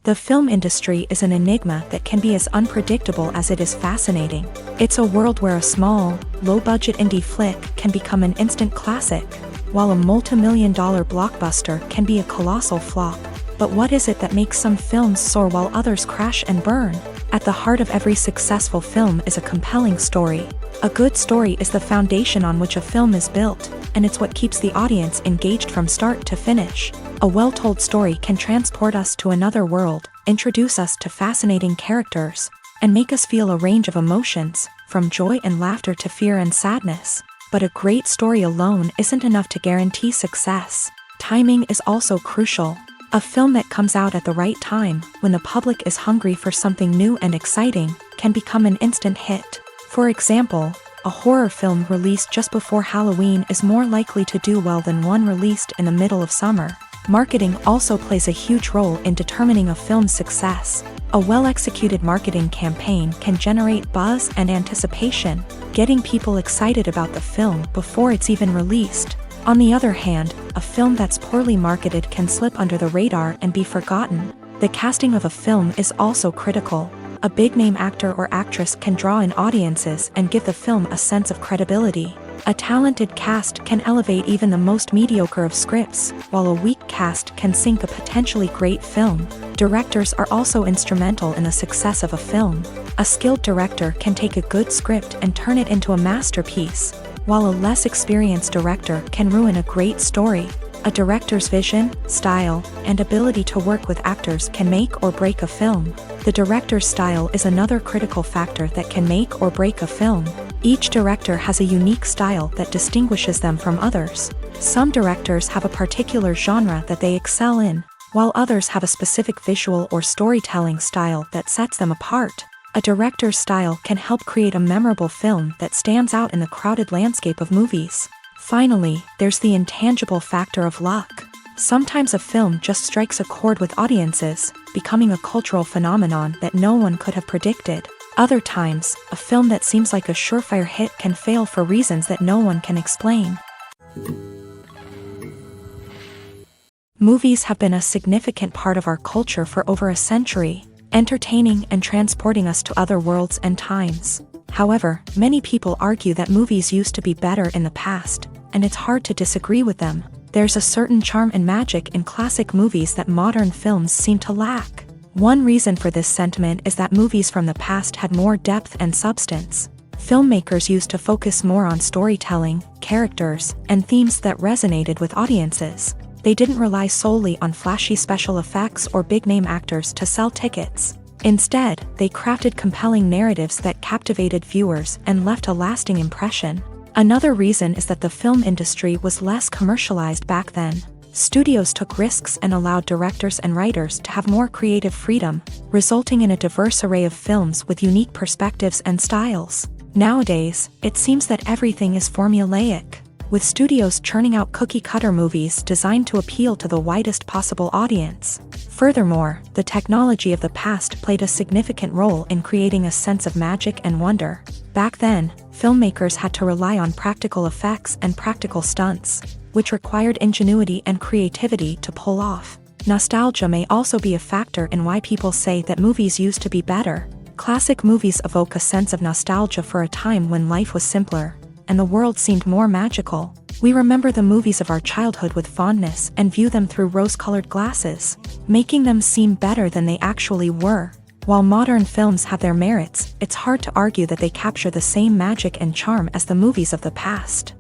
The film industry is an enigma that can be as unpredictable as it is fascinating. It's a world where a small, low-budget indie flick can become an instant classic, while a multi-million-dollar blockbuster can be a colossal flop. But what is it that makes some films soar while others crash and burn? At the heart of every successful film is a compelling story. A good story is the foundation on which a film is built, and it's what keeps the audience engaged from start to finish. A well-told story can transport us to another world, introduce us to fascinating characters, and make us feel a range of emotions, from joy and laughter to fear and sadness. But a great story alone isn't enough to guarantee success. Timing is also crucial. A film that comes out at the right time, when the public is hungry for something new and exciting, can become an instant hit. For example, a horror film released just before Halloween is more likely to do well than one released in the middle of summer. Marketing also plays a huge role in determining a film's success. A well-executed marketing campaign can generate buzz and anticipation, getting people excited about the film before it's even released. On the other hand, a film that's poorly marketed can slip under the radar and be forgotten. The casting of a film is also critical. A big-name actor or actress can draw in audiences and give the film a sense of credibility. A talented cast can elevate even the most mediocre of scripts, while a weak cast can sink a potentially great film. Directors are also instrumental in the success of a film. A skilled director can take a good script and turn it into a masterpiece, while a less experienced director can ruin a great story. A director's vision, style, and ability to work with actors can make or break a film. The director's style is another critical factor that can make or break a film. Each director has a unique style that distinguishes them from others. Some directors have a particular genre that they excel in, while others have a specific visual or storytelling style that sets them apart. A director's style can help create a memorable film that stands out in the crowded landscape of movies. Finally, there's the intangible factor of luck. Sometimes a film just strikes a chord with audiences, becoming a cultural phenomenon that no one could have predicted. Other times, a film that seems like a surefire hit can fail for reasons that no one can explain. Movies have been a significant part of our culture for over a century, entertaining and transporting us to other worlds and times. However, many people argue that movies used to be better in the past, and it's hard to disagree with them. There's a certain charm and magic in classic movies that modern films seem to lack. One reason for this sentiment is that movies from the past had more depth and substance. Filmmakers used to focus more on storytelling, characters, and themes that resonated with audiences. They didn't rely solely on flashy special effects or big-name actors to sell tickets. Instead, they crafted compelling narratives that captivated viewers and left a lasting impression. Another reason is that the film industry was less commercialized back then. Studios took risks and allowed directors and writers to have more creative freedom, resulting in a diverse array of films with unique perspectives and styles. Nowadays, it seems that everything is formulaic, with studios churning out cookie-cutter movies designed to appeal to the widest possible audience. Furthermore, the technology of the past played a significant role in creating a sense of magic and wonder. Back then, filmmakers had to rely on practical effects and practical stunts, which required ingenuity and creativity to pull off. Nostalgia may also be a factor in why people say that movies used to be better. Classic movies evoke a sense of nostalgia for a time when life was simpler, and the world seemed more magical. We remember the movies of our childhood with fondness and view them through rose-colored glasses, making them seem better than they actually were. While modern films have their merits, it's hard to argue that they capture the same magic and charm as the movies of the past.